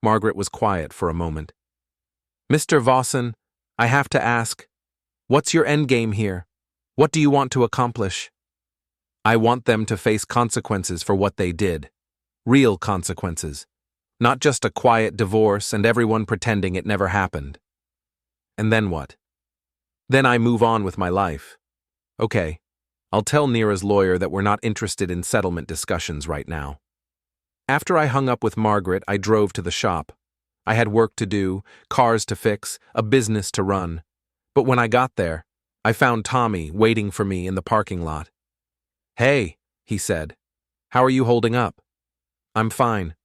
Margaret was quiet for a moment. "Mr. Vossin, I have to ask, what's your endgame here? What do you want to accomplish?" "I want them to face consequences for what they did. Real consequences. Not just a quiet divorce and everyone pretending it never happened." "And then what?" "Then I move on with my life." Okay, I'll tell Nira's lawyer that we're not interested in settlement discussions right now. After I hung up with Margaret, I drove to the shop. I had work to do, cars to fix, a business to run. But when I got there, I found Tommy waiting for me in the parking lot. "Hey," he said. "How are you holding up?" "I'm fine.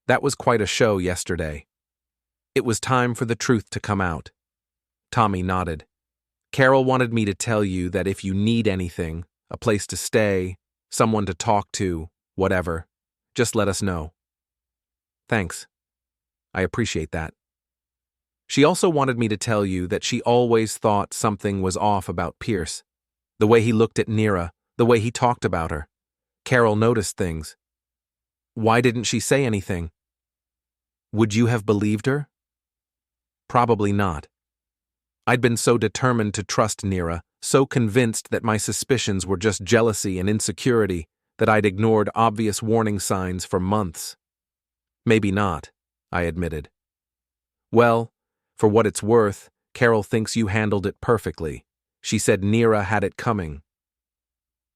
That was quite a show yesterday." It was time for the truth to come out. Tommy nodded. "Carol wanted me to tell you that if you need anything, a place to stay, someone to talk to, whatever, just let us know." "Thanks. I appreciate that." "She also wanted me to tell you that she always thought something was off about Pierce. The way he looked at Nira, the way he talked about her. Carol noticed things." "Why didn't she say anything?" "Would you have believed her?" "Probably not. I'd been so determined to trust Nira, so convinced that my suspicions were just jealousy and insecurity, that I'd ignored obvious warning signs for months." "Maybe not," I admitted. "Well, for what it's worth, Carol thinks you handled it perfectly. She said Nira had it coming."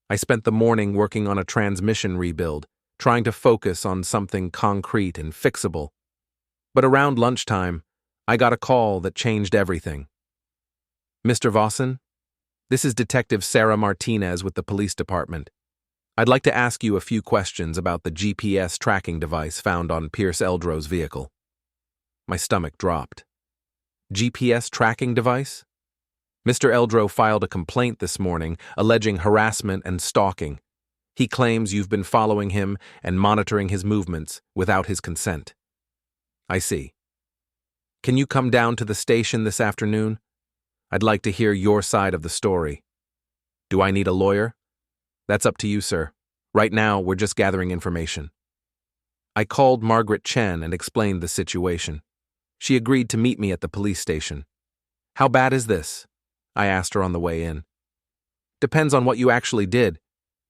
I spent the morning working on a transmission rebuild, trying to focus on something concrete and fixable. But around lunchtime, I got a call that changed everything. "Mr. Vossin, this is Detective Sarah Martinez with the police department. I'd like to ask you a few questions about the GPS tracking device found on Pierce Eldrow's vehicle." My stomach dropped. GPS tracking device? Mr. Eldrow filed a complaint this morning alleging harassment and stalking. He claims you've been following him and monitoring his movements without his consent. "I see. Can you come down to the station this afternoon? I'd like to hear your side of the story." "Do I need a lawyer?" "That's up to you, sir. Right now, we're just gathering information." I called Margaret Chen and explained the situation. She agreed to meet me at the police station. "How bad is this?" I asked her on the way in. "Depends on what you actually did.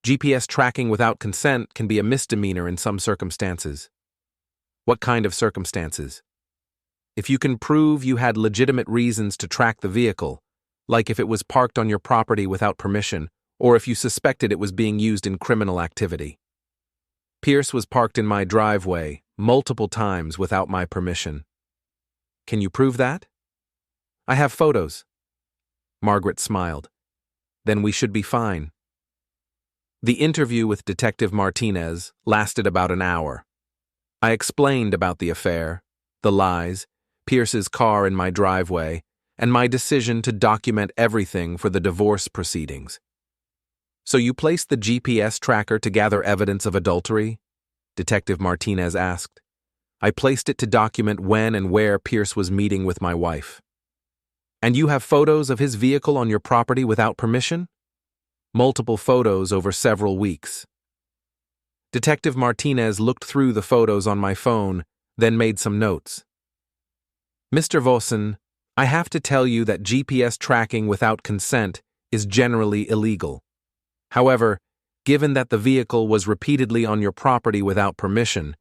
GPS tracking without consent can be a misdemeanor in some circumstances." "What kind of circumstances?" "If you can prove you had legitimate reasons to track the vehicle, like if it was parked on your property without permission, or if you suspected it was being used in criminal activity." "Pierce was parked in my driveway multiple times without my permission." "Can you prove that?" "I have photos." Margaret smiled. "Then we should be fine." The interview with Detective Martinez lasted about an hour. I explained about the affair, the lies, Pierce's car in my driveway, and my decision to document everything for the divorce proceedings. "So you placed the GPS tracker to gather evidence of adultery?" Detective Martinez asked. "I placed it to document when and where Pierce was meeting with my wife." "And you have photos of his vehicle on your property without permission?" "Multiple photos over several weeks." Detective Martinez looked through the photos on my phone, then made some notes. "Mr. Vossin, I have to tell you that GPS tracking without consent is generally illegal. However, given that the vehicle was repeatedly on your property without permission,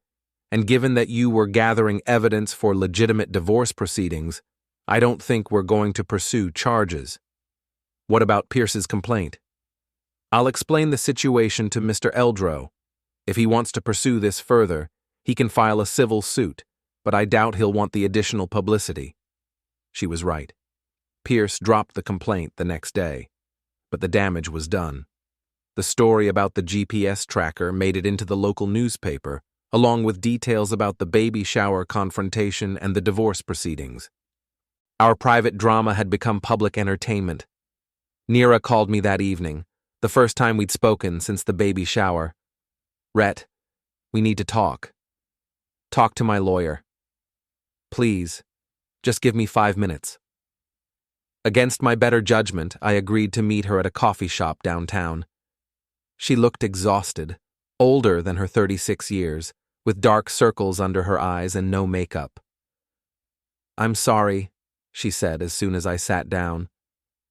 and given that you were gathering evidence for legitimate divorce proceedings, I don't think we're going to pursue charges." "What about Pierce's complaint?" "I'll explain the situation to Mr. Eldrow. If he wants to pursue this further, he can file a civil suit, but I doubt he'll want the additional publicity." She was right. Pierce dropped the complaint the next day, but the damage was done. The story about the GPS tracker made it into the local newspaper, along with details about the baby shower confrontation and the divorce proceedings. Our private drama had become public entertainment. Nira called me that evening, the first time we'd spoken since the baby shower. "Rhett, we need to talk." "Talk to my lawyer." "Please, just give me 5 minutes." Against my better judgment, I agreed to meet her at a coffee shop downtown. She looked exhausted, older than her 36 years, with dark circles under her eyes and no makeup. "I'm sorry," she said as soon as I sat down.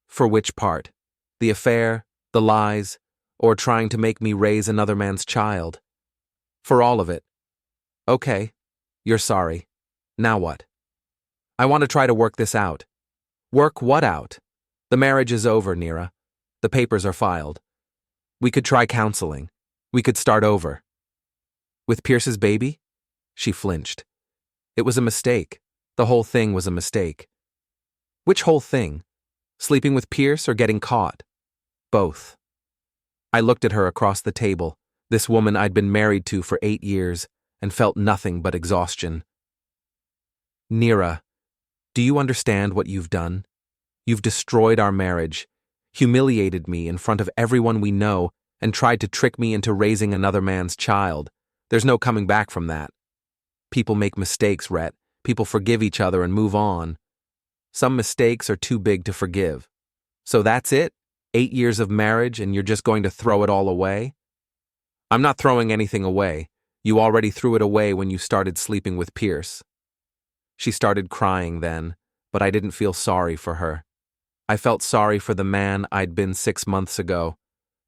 "For which part? The affair, the lies, or trying to make me raise another man's child?" "For all of it." "Okay, you're sorry. Now what?" "I want to try to work this out." "Work what out?" "The marriage is over, Nira. The papers are filed. We could try counseling. We could start over. With Pierce's baby? She flinched. It was a mistake. The whole thing was a mistake. Which whole thing? Sleeping with Pierce or getting caught? Both. I looked at her across the table, this woman I'd been married to for 8 years, and felt nothing but exhaustion. Nira, do you understand what you've done? You've destroyed our marriage, humiliated me in front of everyone we know, and tried to trick me into raising another man's child. There's no coming back from that. People make mistakes, Rhett. People forgive each other and move on. Some mistakes are too big to forgive. So that's it? 8 years of marriage and you're just going to throw it all away? I'm not throwing anything away. You already threw it away when you started sleeping with Pierce. She started crying then, but I didn't feel sorry for her. I felt sorry for the man I'd been 6 months ago,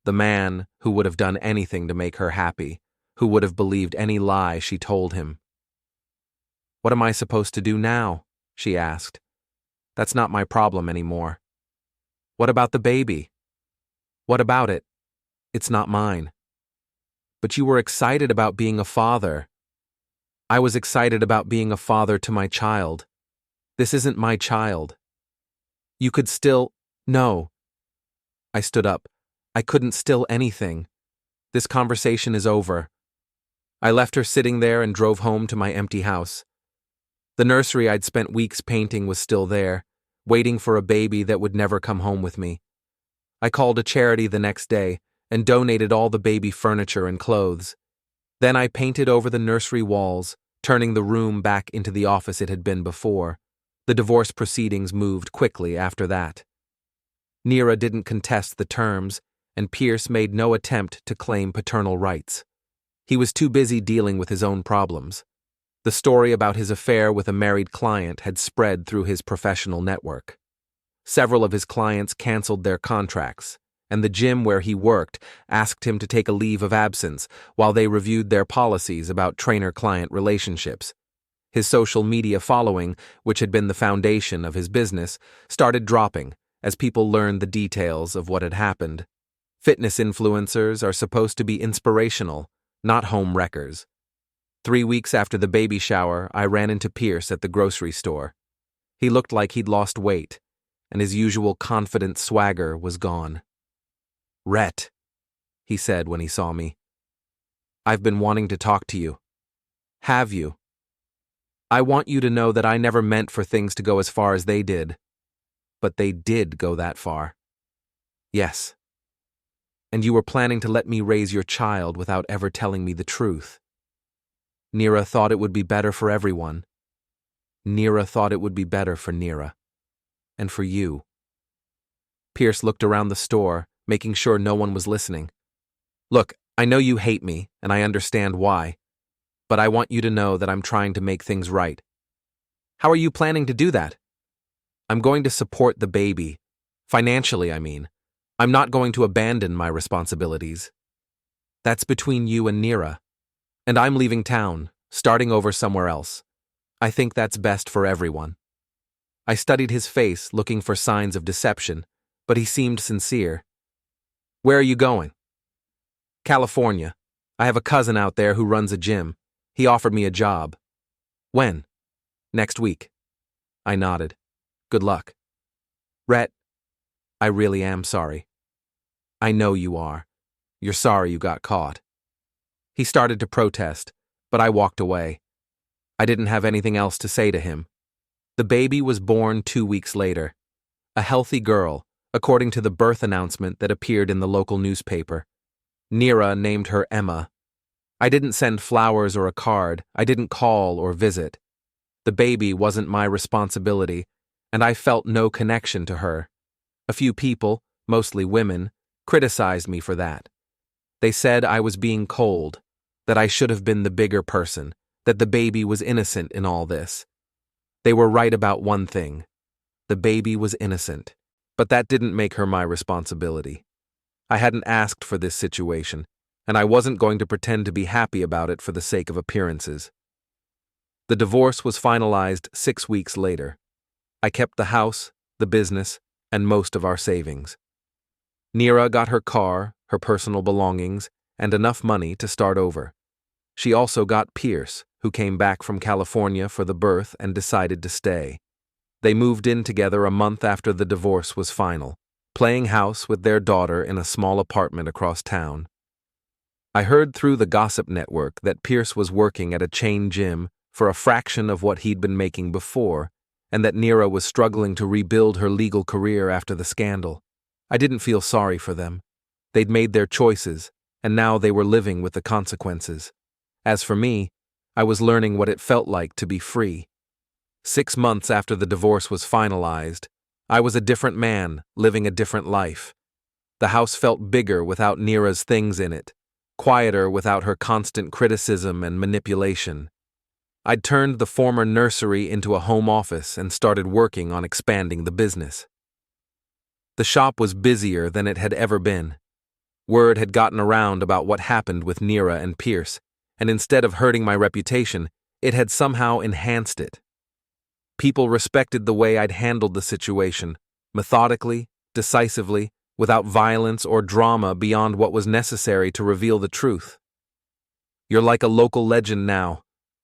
the man who would have done anything to make her happy, who would have believed any lie she told him. What am I supposed to do now? She asked. That's not my problem anymore. What about the baby? What about it? It's not mine. But you were excited about being a father. I was excited about being a father to my child. This isn't my child. You could still… No. I stood up. I couldn't still anything. This conversation is over. I left her sitting there and drove home to my empty house. The nursery I'd spent weeks painting was still there, waiting for a baby that would never come home with me. I called a charity the next day and donated all the baby furniture and clothes. Then I painted over the nursery walls, turning the room back into the office it had been before. The divorce proceedings moved quickly after that. Nira didn't contest the terms, and Pierce made no attempt to claim paternal rights. He was too busy dealing with his own problems. The story about his affair with a married client had spread through his professional network. Several of his clients canceled their contracts, and the gym where he worked asked him to take a leave of absence while they reviewed their policies about trainer-client relationships. His social media following, which had been the foundation of his business, started dropping as people learned the details of what had happened. Fitness influencers are supposed to be inspirational, not home wreckers. 3 weeks after the baby shower, I ran into Pierce at the grocery store. He looked like he'd lost weight, and his usual confident swagger was gone. "Rhett," he said when he saw me. "I've been wanting to talk to you." "Have you?" "I want you to know that I never meant for things to go as far as they did. But they did go that far." "Yes." "And you were planning to let me raise your child without ever telling me the truth." Nira thought it would be better for everyone. Nira thought it would be better for Nira. And for you. Pierce looked around the store, making sure no one was listening. "Look, I know you hate me, and I understand why. But I want you to know that I'm trying to make things right." "How are you planning to do that?" "I'm going to support the baby. Financially, I mean. I'm not going to abandon my responsibilities." "That's between you and Nira. And I'm leaving town, starting over somewhere else. I think that's best for everyone." I studied his face, looking for signs of deception, but he seemed sincere. "Where are you going?" "California. I have a cousin out there who runs a gym. He offered me a job." "When?" "Next week." I nodded. "Good luck." "Rhett, I really am sorry." "I know you are. You're sorry you got caught." He started to protest, but I walked away. I didn't have anything else to say to him. The baby was born 2 weeks later. A healthy girl, according to the birth announcement that appeared in the local newspaper. Nira named her Emma. I didn't send flowers or a card. I didn't call or visit. The baby wasn't my responsibility, and I felt no connection to her. A few people, mostly women, criticized me for that. They said I was being cold, that I should have been the bigger person, that the baby was innocent in all this. They were right about one thing. The baby was innocent, but that didn't make her my responsibility. I hadn't asked for this situation, and I wasn't going to pretend to be happy about it for the sake of appearances. The divorce was finalized 6 weeks later. I kept the house, the business, and most of our savings. Nira got her car, her personal belongings, and enough money to start over. She also got Pierce, who came back from California for the birth and decided to stay. They moved in together a month after the divorce was final, playing house with their daughter in a small apartment across town. I heard through the gossip network that Pierce was working at a chain gym for a fraction of what he'd been making before, and that Nira was struggling to rebuild her legal career after the scandal. I didn't feel sorry for them. They'd made their choices, and now they were living with the consequences. As for me, I was learning what it felt like to be free. 6 months after the divorce was finalized, I was a different man, living a different life. The house felt bigger without Nira's things in it, quieter without her constant criticism and manipulation. I'd turned the former nursery into a home office and started working on expanding the business. The shop was busier than it had ever been. Word had gotten around about what happened with Nira and Pierce, and instead of hurting my reputation, it had somehow enhanced it. People respected the way I'd handled the situation, methodically, decisively, without violence or drama beyond what was necessary to reveal the truth. "You're like a local legend now,"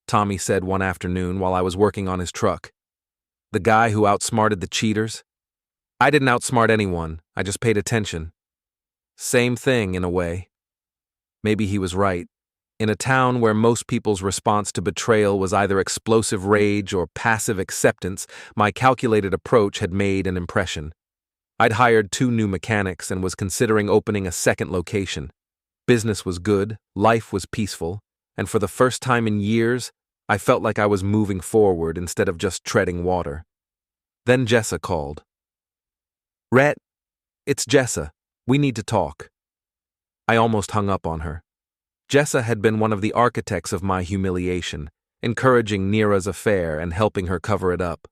Tommy said one afternoon while I was working on his truck. "The guy who outsmarted the cheaters?" I didn't outsmart anyone, I just paid attention. Same thing, in a way. Maybe he was right. In a town where most people's response to betrayal was either explosive rage or passive acceptance, my calculated approach had made an impression. I'd hired 2 new mechanics and was considering opening a second location. Business was good, life was peaceful, and for the first time in years, I felt like I was moving forward instead of just treading water. Then Jessa called. "Rhett, it's Jessa. We need to talk." I almost hung up on her. Jessa had been one of the architects of my humiliation, encouraging Nira's affair and helping her cover it up.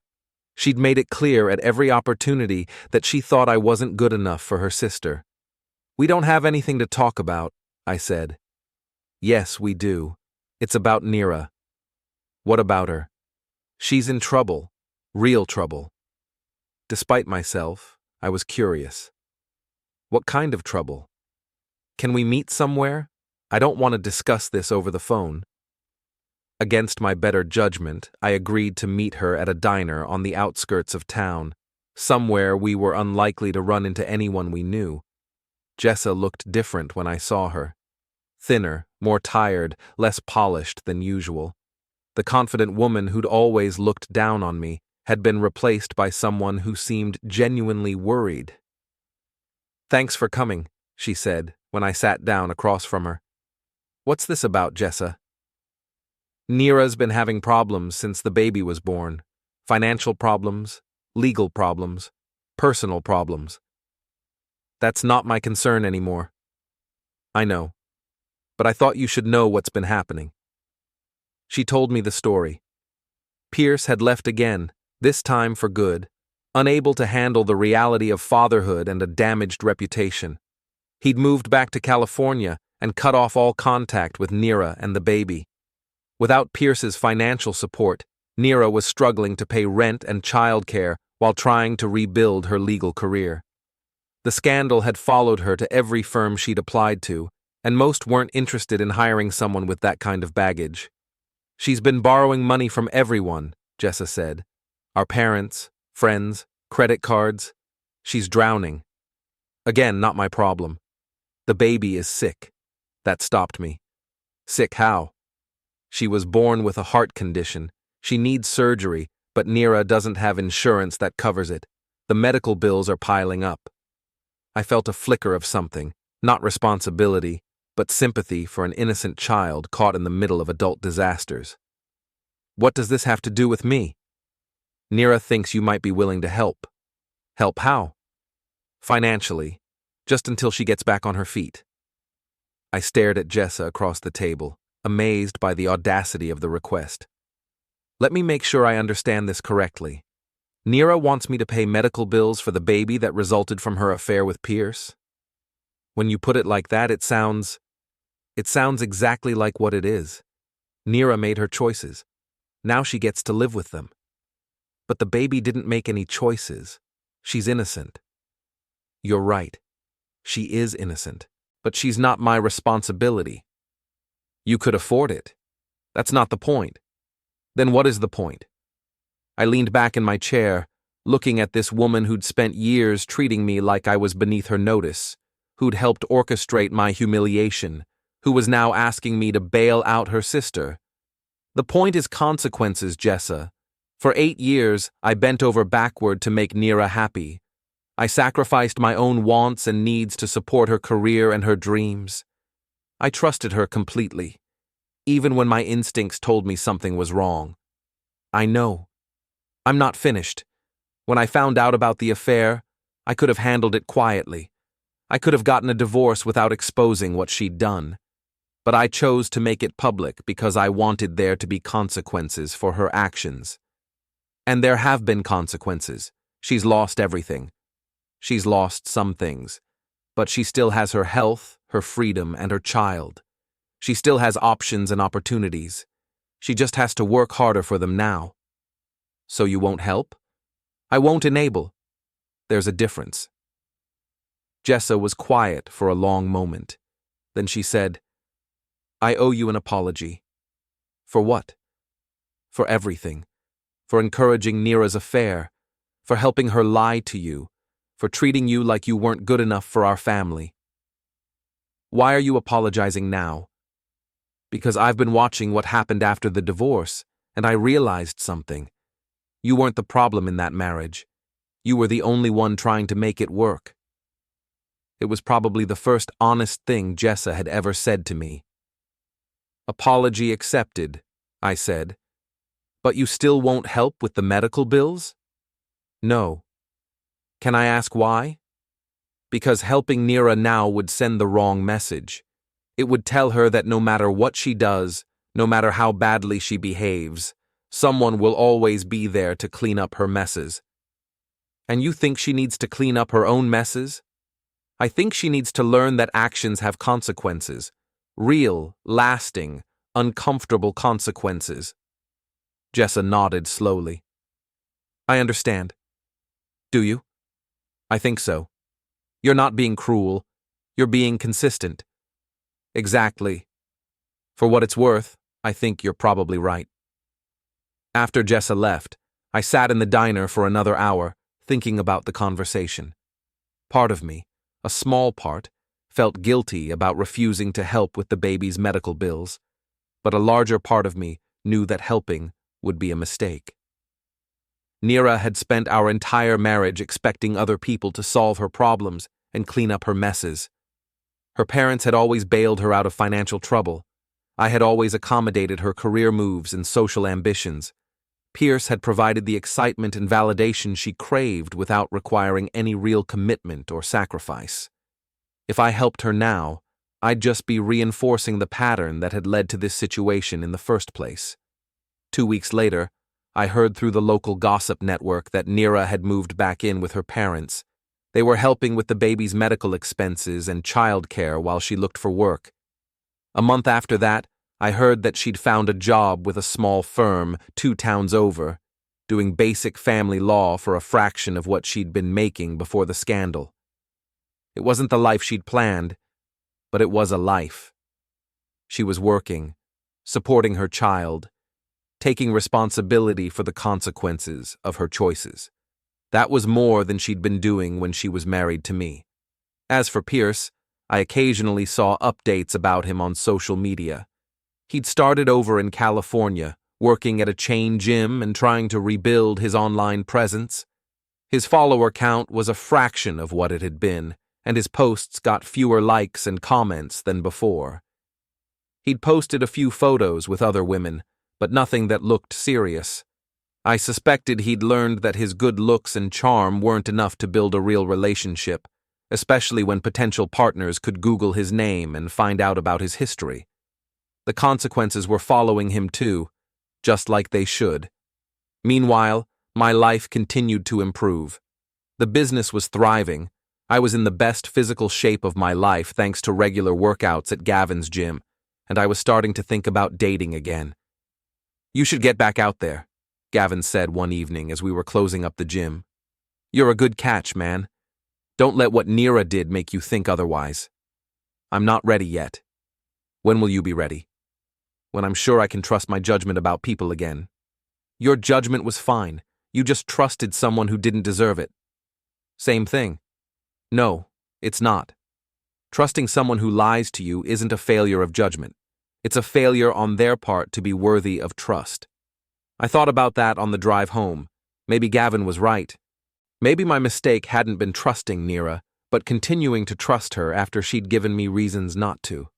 She'd made it clear at every opportunity that she thought I wasn't good enough for her sister. "We don't have anything to talk about," I said. "Yes, we do. It's about Nira." "What about her?" "She's in trouble. Real trouble." Despite myself, I was curious. "What kind of trouble? Can we meet somewhere? I don't want to discuss this over the phone." Against my better judgment, I agreed to meet her at a diner on the outskirts of town, somewhere we were unlikely to run into anyone we knew. Jessa looked different when I saw her. Thinner, more tired, less polished than usual. The confident woman who'd always looked down on me had been replaced by someone who seemed genuinely worried. "Thanks for coming," she said when I sat down across from her. "What's this about, Jessa?" "Nira's been having problems since the baby was born. Financial problems, legal problems, personal problems. That's not my concern anymore." "I know, but I thought you should know what's been happening." She told me the story. Pierce had left again, this time for good, unable to handle the reality of fatherhood and a damaged reputation. He'd moved back to California and cut off all contact with Nira and the baby. Without Pierce's financial support, Nira was struggling to pay rent and childcare while trying to rebuild her legal career. The scandal had followed her to every firm she'd applied to, and most weren't interested in hiring someone with that kind of baggage. "She's been borrowing money from everyone," Jessa said. "Our parents, friends, credit cards. She's drowning." Again, not my problem. "The baby is sick." That stopped me. "Sick how?" "She was born with a heart condition. She needs surgery, but Nira doesn't have insurance that covers it. The medical bills are piling up." I felt a flicker of something, not responsibility, but sympathy for an innocent child caught in the middle of adult disasters. "What does this have to do with me?" "Nira thinks you might be willing to help." "Help how?" "Financially, just until she gets back on her feet." I stared at Jessa across the table, amazed by the audacity of the request. "Let me make sure I understand this correctly. Nira wants me to pay medical bills for the baby that resulted from her affair with Pierce?" When you put it like that, it sounds exactly like what it is. Nira made her choices. Now she gets to live with them. But the baby didn't make any choices. She's innocent. "You're right. She is innocent, but she's not my responsibility. You could afford it. That's not the point. Then what is the point? I leaned back in my chair, looking at this woman who'd spent years treating me like I was beneath her notice, who'd helped orchestrate my humiliation, who was now asking me to bail out her sister. The point is consequences, Jessa. For 8 years, I bent over backward to make Nira happy. I sacrificed my own wants and needs to support her career and her dreams. I trusted her completely, even when my instincts told me something was wrong. I know. I'm not finished. When I found out about the affair, I could have handled it quietly. I could have gotten a divorce without exposing what she'd done. But I chose to make it public because I wanted there to be consequences for her actions. And there have been consequences. She's lost everything. She's lost some things, but she still has her health, her freedom, and her child. She still has options and opportunities. She just has to work harder for them now. So you won't help? I won't enable. There's a difference. Jessa was quiet for a long moment. Then she said, I owe you an apology. For what? For everything. For encouraging Nira's affair. For helping her lie to you. For treating you like you weren't good enough for our family. Why are you apologizing now? Because I've been watching what happened after the divorce, and I realized something. You weren't the problem in that marriage. You were the only one trying to make it work. It was probably the first honest thing Jessa had ever said to me. Apology accepted, I said. But you still won't help with the medical bills? No. Can I ask why? Because helping Nira now would send the wrong message. It would tell her that no matter what she does, no matter how badly she behaves, someone will always be there to clean up her messes. And you think she needs to clean up her own messes? I think she needs to learn that actions have consequences. Real, lasting, uncomfortable consequences. Jessa nodded slowly. I understand. Do you? I think so. You're not being cruel. You're being consistent. Exactly. For what it's worth, I think you're probably right. After Jessa left, I sat in the diner for another hour, thinking about the conversation. Part of me, a small part, felt guilty about refusing to help with the baby's medical bills, but a larger part of me knew that helping would be a mistake. Nira had spent our entire marriage expecting other people to solve her problems and clean up her messes. Her parents had always bailed her out of financial trouble. I had always accommodated her career moves and social ambitions. Pierce had provided the excitement and validation she craved without requiring any real commitment or sacrifice. If I helped her now, I'd just be reinforcing the pattern that had led to this situation in the first place. 2 weeks later, I heard through the local gossip network that Nira had moved back in with her parents. They were helping with the baby's medical expenses and childcare while she looked for work. A month after that, I heard that she'd found a job with a small firm 2 towns over, doing basic family law for a fraction of what she'd been making before the scandal. It wasn't the life she'd planned, but it was a life. She was working, supporting her child, taking responsibility for the consequences of her choices. That was more than she'd been doing when she was married to me. As for Pierce, I occasionally saw updates about him on social media. He'd started over in California, working at a chain gym and trying to rebuild his online presence. His follower count was a fraction of what it had been, and his posts got fewer likes and comments than before. He'd posted a few photos with other women, but nothing that looked serious. I suspected he'd learned that his good looks and charm weren't enough to build a real relationship, especially when potential partners could Google his name and find out about his history. The consequences were following him too, just like they should. Meanwhile, my life continued to improve. The business was thriving. I was in the best physical shape of my life thanks to regular workouts at Gavin's gym, and I was starting to think about dating again. You should get back out there, Gavin said one evening as we were closing up the gym. You're a good catch, man. Don't let what Nira did make you think otherwise. I'm not ready yet. When will you be ready? When I'm sure I can trust my judgment about people again. Your judgment was fine. You just trusted someone who didn't deserve it. Same thing. No, it's not. Trusting someone who lies to you isn't a failure of judgment. It's a failure on their part to be worthy of trust. I thought about that on the drive home. Maybe Gavin was right. Maybe my mistake hadn't been trusting Nira, but continuing to trust her after she'd given me reasons not to.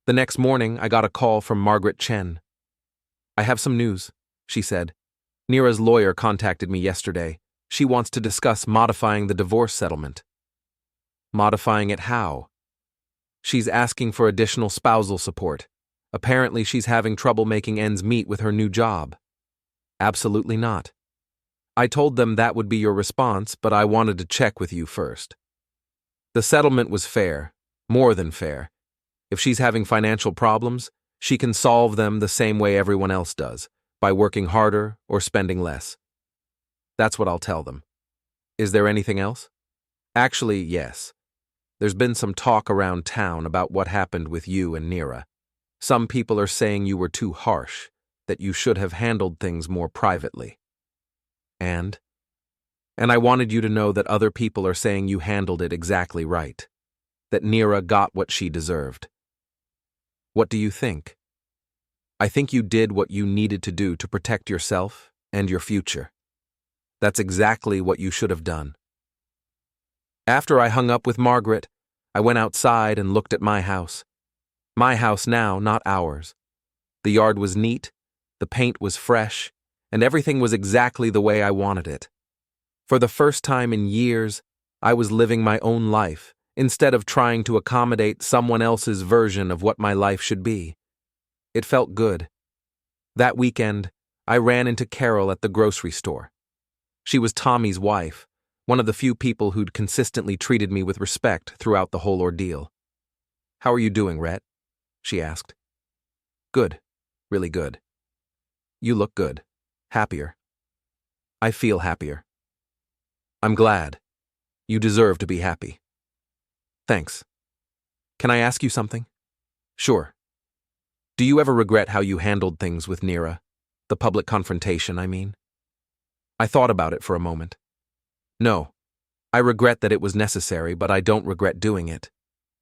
The next morning, I got a call from Margaret Chen. I have some news, she said. Nira's lawyer contacted me yesterday. She wants to discuss modifying the divorce settlement. Modifying it how? She's asking for additional spousal support. Apparently, she's having trouble making ends meet with her new job. Absolutely not. I told them that would be your response, but I wanted to check with you first. The settlement was fair, more than fair. If she's having financial problems, she can solve them the same way everyone else does, by working harder or spending less. That's what I'll tell them. Is there anything else? Actually, yes. There's been some talk around town about what happened with you and Nira. Some people are saying you were too harsh, that you should have handled things more privately. And I wanted you to know that other people are saying you handled it exactly right, that Nira got what she deserved. What do you think? I think you did what you needed to do to protect yourself and your future. That's exactly what you should have done. After I hung up with Margaret, I went outside and looked at my house. My house now, not ours. The yard was neat, the paint was fresh, and everything was exactly the way I wanted it. For the first time in years, I was living my own life instead of trying to accommodate someone else's version of what my life should be. It felt good. That weekend, I ran into Carol at the grocery store. She was Tommy's wife, one of the few people who'd consistently treated me with respect throughout the whole ordeal. "How are you doing, Rhett?" she asked. "Good, really good." "You look good. Happier." "I feel happier." "I'm glad. You deserve to be happy." "Thanks. Can I ask you something?" "Sure. Do you ever regret how you handled things with Nira? The public confrontation, I mean?" I thought about it for a moment. "No. I regret that it was necessary, but I don't regret doing it."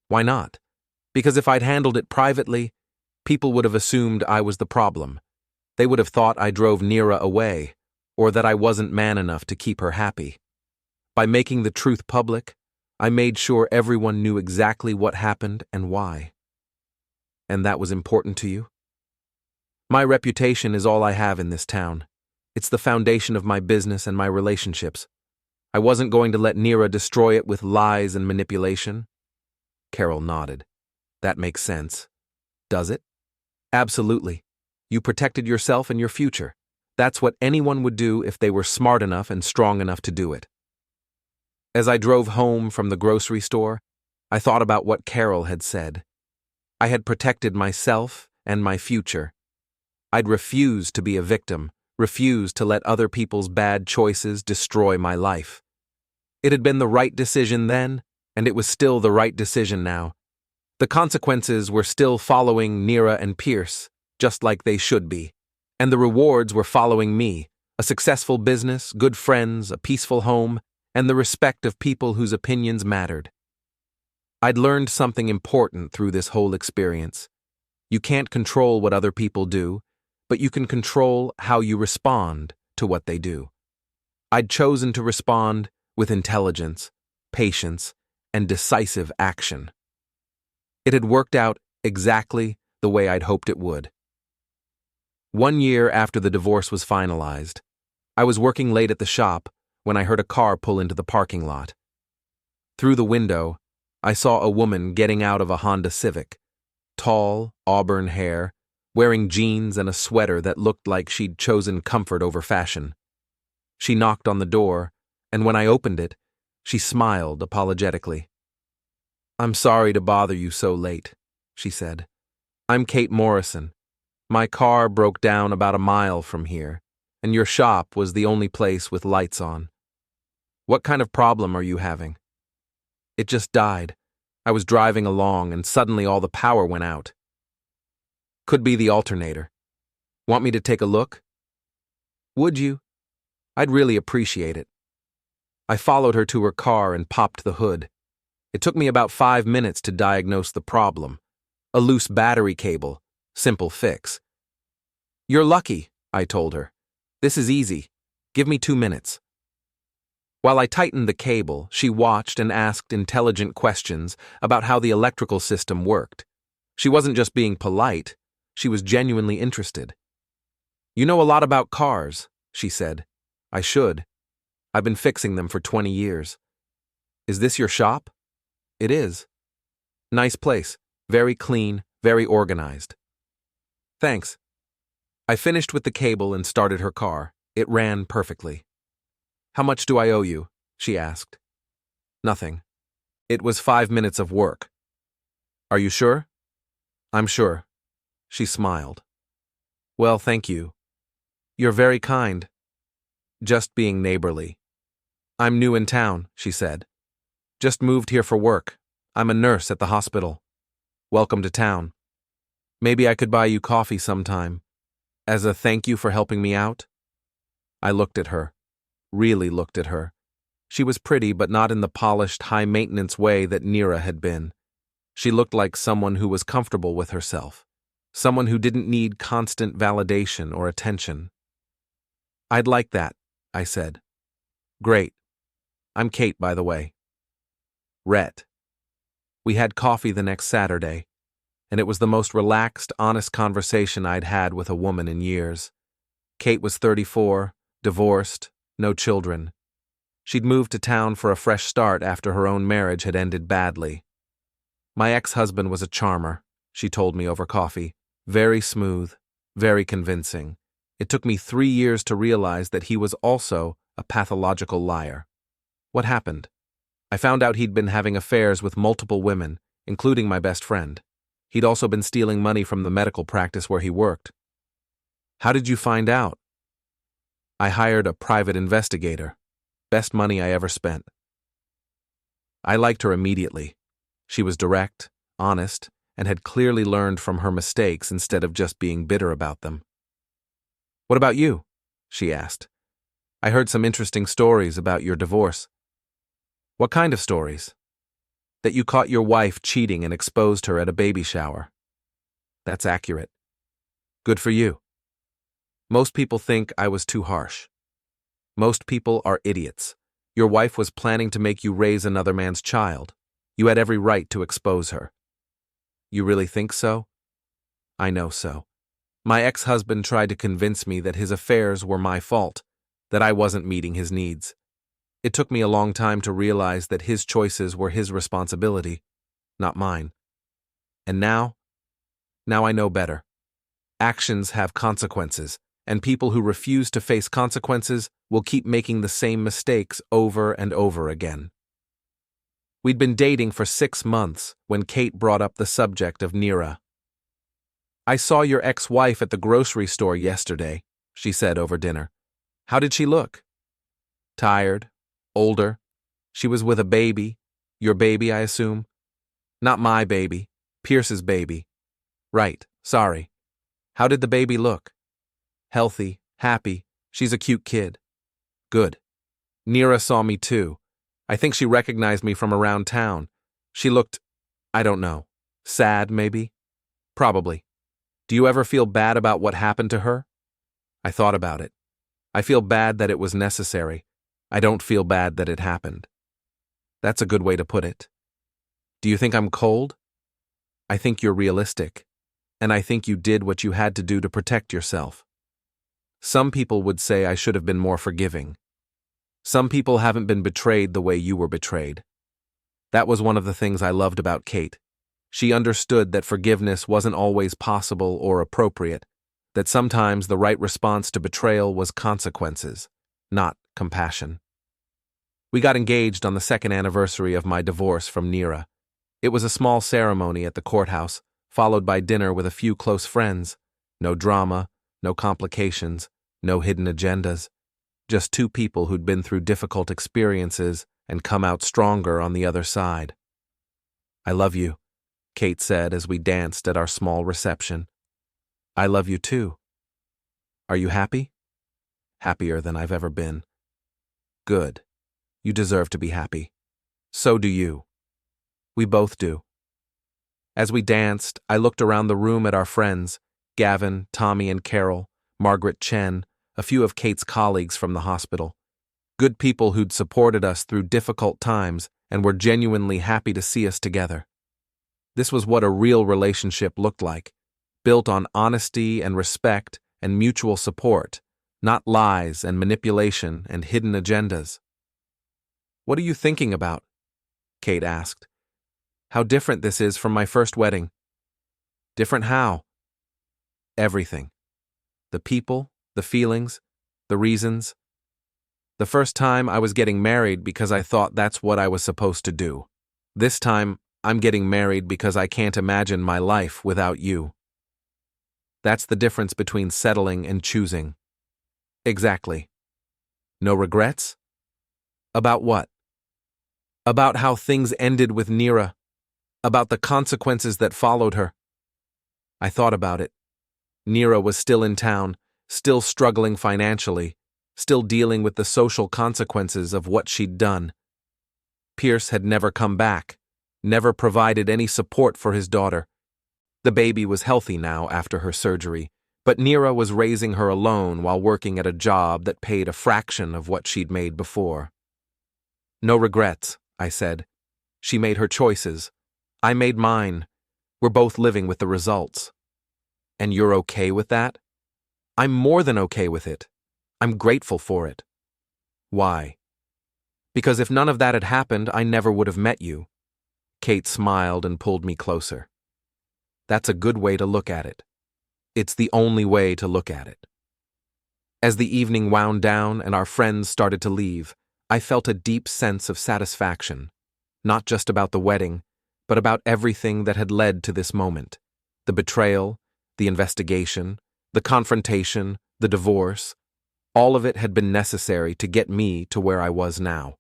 "Why not?" "Because if I'd handled it privately, people would have assumed I was the problem. They would have thought I drove Nira away, or that I wasn't man enough to keep her happy. By making the truth public, I made sure everyone knew exactly what happened and why." "And that was important to you?" "My reputation is all I have in this town. It's the foundation of my business and my relationships. I wasn't going to let Nira destroy it with lies and manipulation." Carol nodded. "That makes sense." "Does it?" "Absolutely. You protected yourself and your future. That's what anyone would do if they were smart enough and strong enough to do it." As I drove home from the grocery store, I thought about what Carol had said. I had protected myself and my future. I'd refused to be a victim, refused to let other people's bad choices destroy my life. It had been the right decision then, and it was still the right decision now. The consequences were still following Nira and Pierce, just like they should be. And the rewards were following me, a successful business, good friends, a peaceful home, and the respect of people whose opinions mattered. I'd learned something important through this whole experience. You can't control what other people do, but you can control how you respond to what they do. I'd chosen to respond with intelligence, patience, and decisive action. It had worked out exactly the way I'd hoped it would. 1 year after the divorce was finalized, I was working late at the shop when I heard a car pull into the parking lot. Through the window, I saw a woman getting out of a Honda Civic, tall, auburn hair, wearing jeans and a sweater that looked like she'd chosen comfort over fashion. She knocked on the door, and when I opened it, she smiled apologetically. "I'm sorry to bother you so late," she said. "I'm Kate Morrison. My car broke down about a mile from here, and your shop was the only place with lights on." What kind of problem are you having? It just died. I was driving along and suddenly all the power went out. Could be the alternator. Want me to take a look? Would you? I'd really appreciate it. I followed her to her car and popped the hood. It took me about 5 minutes to diagnose the problem. A loose battery cable. Simple fix. You're lucky, I told her. This is easy. Give me 2 minutes. While I tightened the cable, she watched and asked intelligent questions about how the electrical system worked. She wasn't just being polite, she was genuinely interested. You know a lot about cars, she said. I should. I've been fixing them for 20 years. Is this your shop? It is. Nice place. Very clean, very organized. Thanks. I finished with the cable and started her car. It ran perfectly. How much do I owe you? She asked. Nothing. It was 5 minutes of work. Are you sure? I'm sure. She smiled. Well, thank you. You're very kind. Just being neighborly. I'm new in town, she said. Just moved here for work. I'm a nurse at the hospital. Welcome to town. Maybe I could buy you coffee sometime. As a thank you for helping me out? I looked at her. Really looked at her. She was pretty, but not in the polished, high-maintenance way that Nira had been. She looked like someone who was comfortable with herself. Someone who didn't need constant validation or attention. I'd like that, I said. Great. I'm Kate, by the way. Rhett. We had coffee the next Saturday, and it was the most relaxed, honest conversation I'd had with a woman in years. Kate was 34, divorced, no children. She'd moved to town for a fresh start after her own marriage had ended badly. My ex-husband was a charmer, she told me over coffee. Very smooth, very convincing. It took me 3 years to realize that he was also a pathological liar. What happened? I found out he'd been having affairs with multiple women, including my best friend. He'd also been stealing money from the medical practice where he worked. How did you find out? I hired a private investigator. Best money I ever spent. I liked her immediately. She was direct, honest, and had clearly learned from her mistakes instead of just being bitter about them. What about you? She asked. I heard some interesting stories about your divorce. What kind of stories? That you caught your wife cheating and exposed her at a baby shower. That's accurate. Good for you. Most people think I was too harsh. Most people are idiots. Your wife was planning to make you raise another man's child. You had every right to expose her. You really think so? I know so. My ex-husband tried to convince me that his affairs were my fault, that I wasn't meeting his needs. It took me a long time to realize that his choices were his responsibility, not mine. And now I know better. Actions have consequences, and people who refuse to face consequences will keep making the same mistakes over and over again. We'd been dating for 6 months when Kate brought up the subject of Nira. I saw your ex-wife at the grocery store yesterday, she said over dinner. How did she look? Tired, older. She was with a baby. Your baby, I assume? Not my baby, Pierce's baby. Right, sorry. How did the baby look? Healthy, happy. She's a cute kid. Good. Nira saw me too. I think she recognized me from around town. She looked, I don't know, sad maybe? Probably. Do you ever feel bad about what happened to her? I thought about it. I feel bad that it was necessary. I don't feel bad that it happened. That's a good way to put it. Do you think I'm cold? I think you're realistic, and I think you did what you had to do to protect yourself. Some people would say I should have been more forgiving. Some people haven't been betrayed the way you were betrayed. That was one of the things I loved about Kate. She understood that forgiveness wasn't always possible or appropriate, that sometimes the right response to betrayal was consequences, not compassion. We got engaged on the 2nd anniversary of my divorce from Nira. It was a small ceremony at the courthouse, followed by dinner with a few close friends. No drama, no complications, no hidden agendas. just two people who'd been through difficult experiences and come out stronger on the other side. "I love you," Kate said as we danced at our small reception. "I love you too. Are you happy?" "Happier than I've ever been." "Good. You deserve to be happy. So do you. We both do." As we danced, I looked around the room at our friends, Gavin, Tommy, and Carol, Margaret Chen, a few of Kate's colleagues from the hospital. Good people who'd supported us through difficult times and were genuinely happy to see us together. This was what a real relationship looked like, built on honesty and respect and mutual support, not lies and manipulation and hidden agendas. "What are you thinking about?" Kate asked. "How different this is from my first wedding." "Different how?" "Everything. The people, the feelings, the reasons. The first time I was getting married because I thought that's what I was supposed to do. This time, I'm getting married because I can't imagine my life without you." That's the difference between settling and choosing. Exactly. No regrets? About what? About how things ended with Nira. About the consequences that followed her. I thought about it. Nira was still in town, still struggling financially, still dealing with the social consequences of what she'd done. Pierce had never come back, never provided any support for his daughter. The baby was healthy now after her surgery, but Nira was raising her alone while working at a job that paid a fraction of what she'd made before. "No regrets," I said. "She made her choices. I made mine. We're both living with the results." "And you're okay with that?" "I'm more than okay with it. I'm grateful for it." "Why?" "Because if none of that had happened, I never would have met you." Kate smiled and pulled me closer. "That's a good way to look at it. It's the only way to look at it." As the evening wound down and our friends started to leave, I felt a deep sense of satisfaction, not just about the wedding, but about everything that had led to this moment. The betrayal, the investigation, the confrontation, the divorce. All of it had been necessary to get me to where I was now.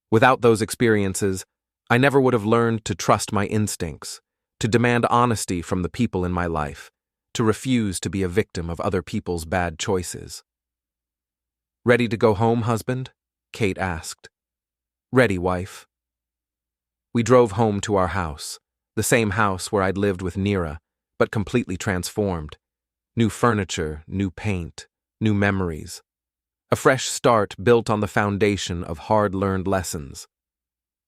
Without those experiences, I never would have learned to trust my instincts, to demand honesty from the people in my life, to refuse to be a victim of other people's bad choices. "Ready to go home, husband?" Kate asked. "Ready, wife." We drove home to our house, the same house where I'd lived with Nira, but completely transformed. New furniture, new paint, new memories. A fresh start built on the foundation of hard-learned lessons.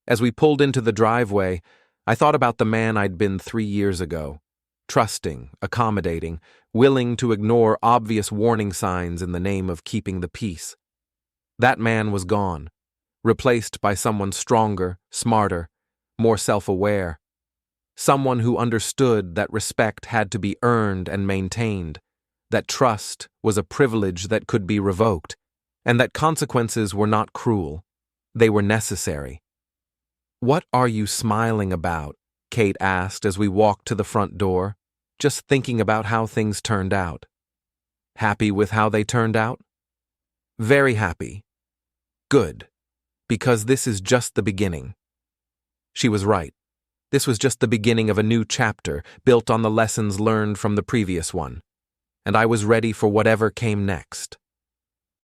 As we pulled into the driveway, I thought about the man I'd been 3 years ago. Trusting, accommodating, willing to ignore obvious warning signs in the name of keeping the peace. That man was gone, replaced by someone stronger, smarter, more self-aware. Someone who understood that respect had to be earned and maintained, that trust was a privilege that could be revoked, and that consequences were not cruel. They were necessary. "What are you smiling about?" Kate asked as we walked to the front door, just thinking about how things turned out. "Happy with how they turned out?" "Very happy." "Good. Because this is just the beginning." She was right. This was just the beginning of a new chapter built on the lessons learned from the previous one, and I was ready for whatever came next.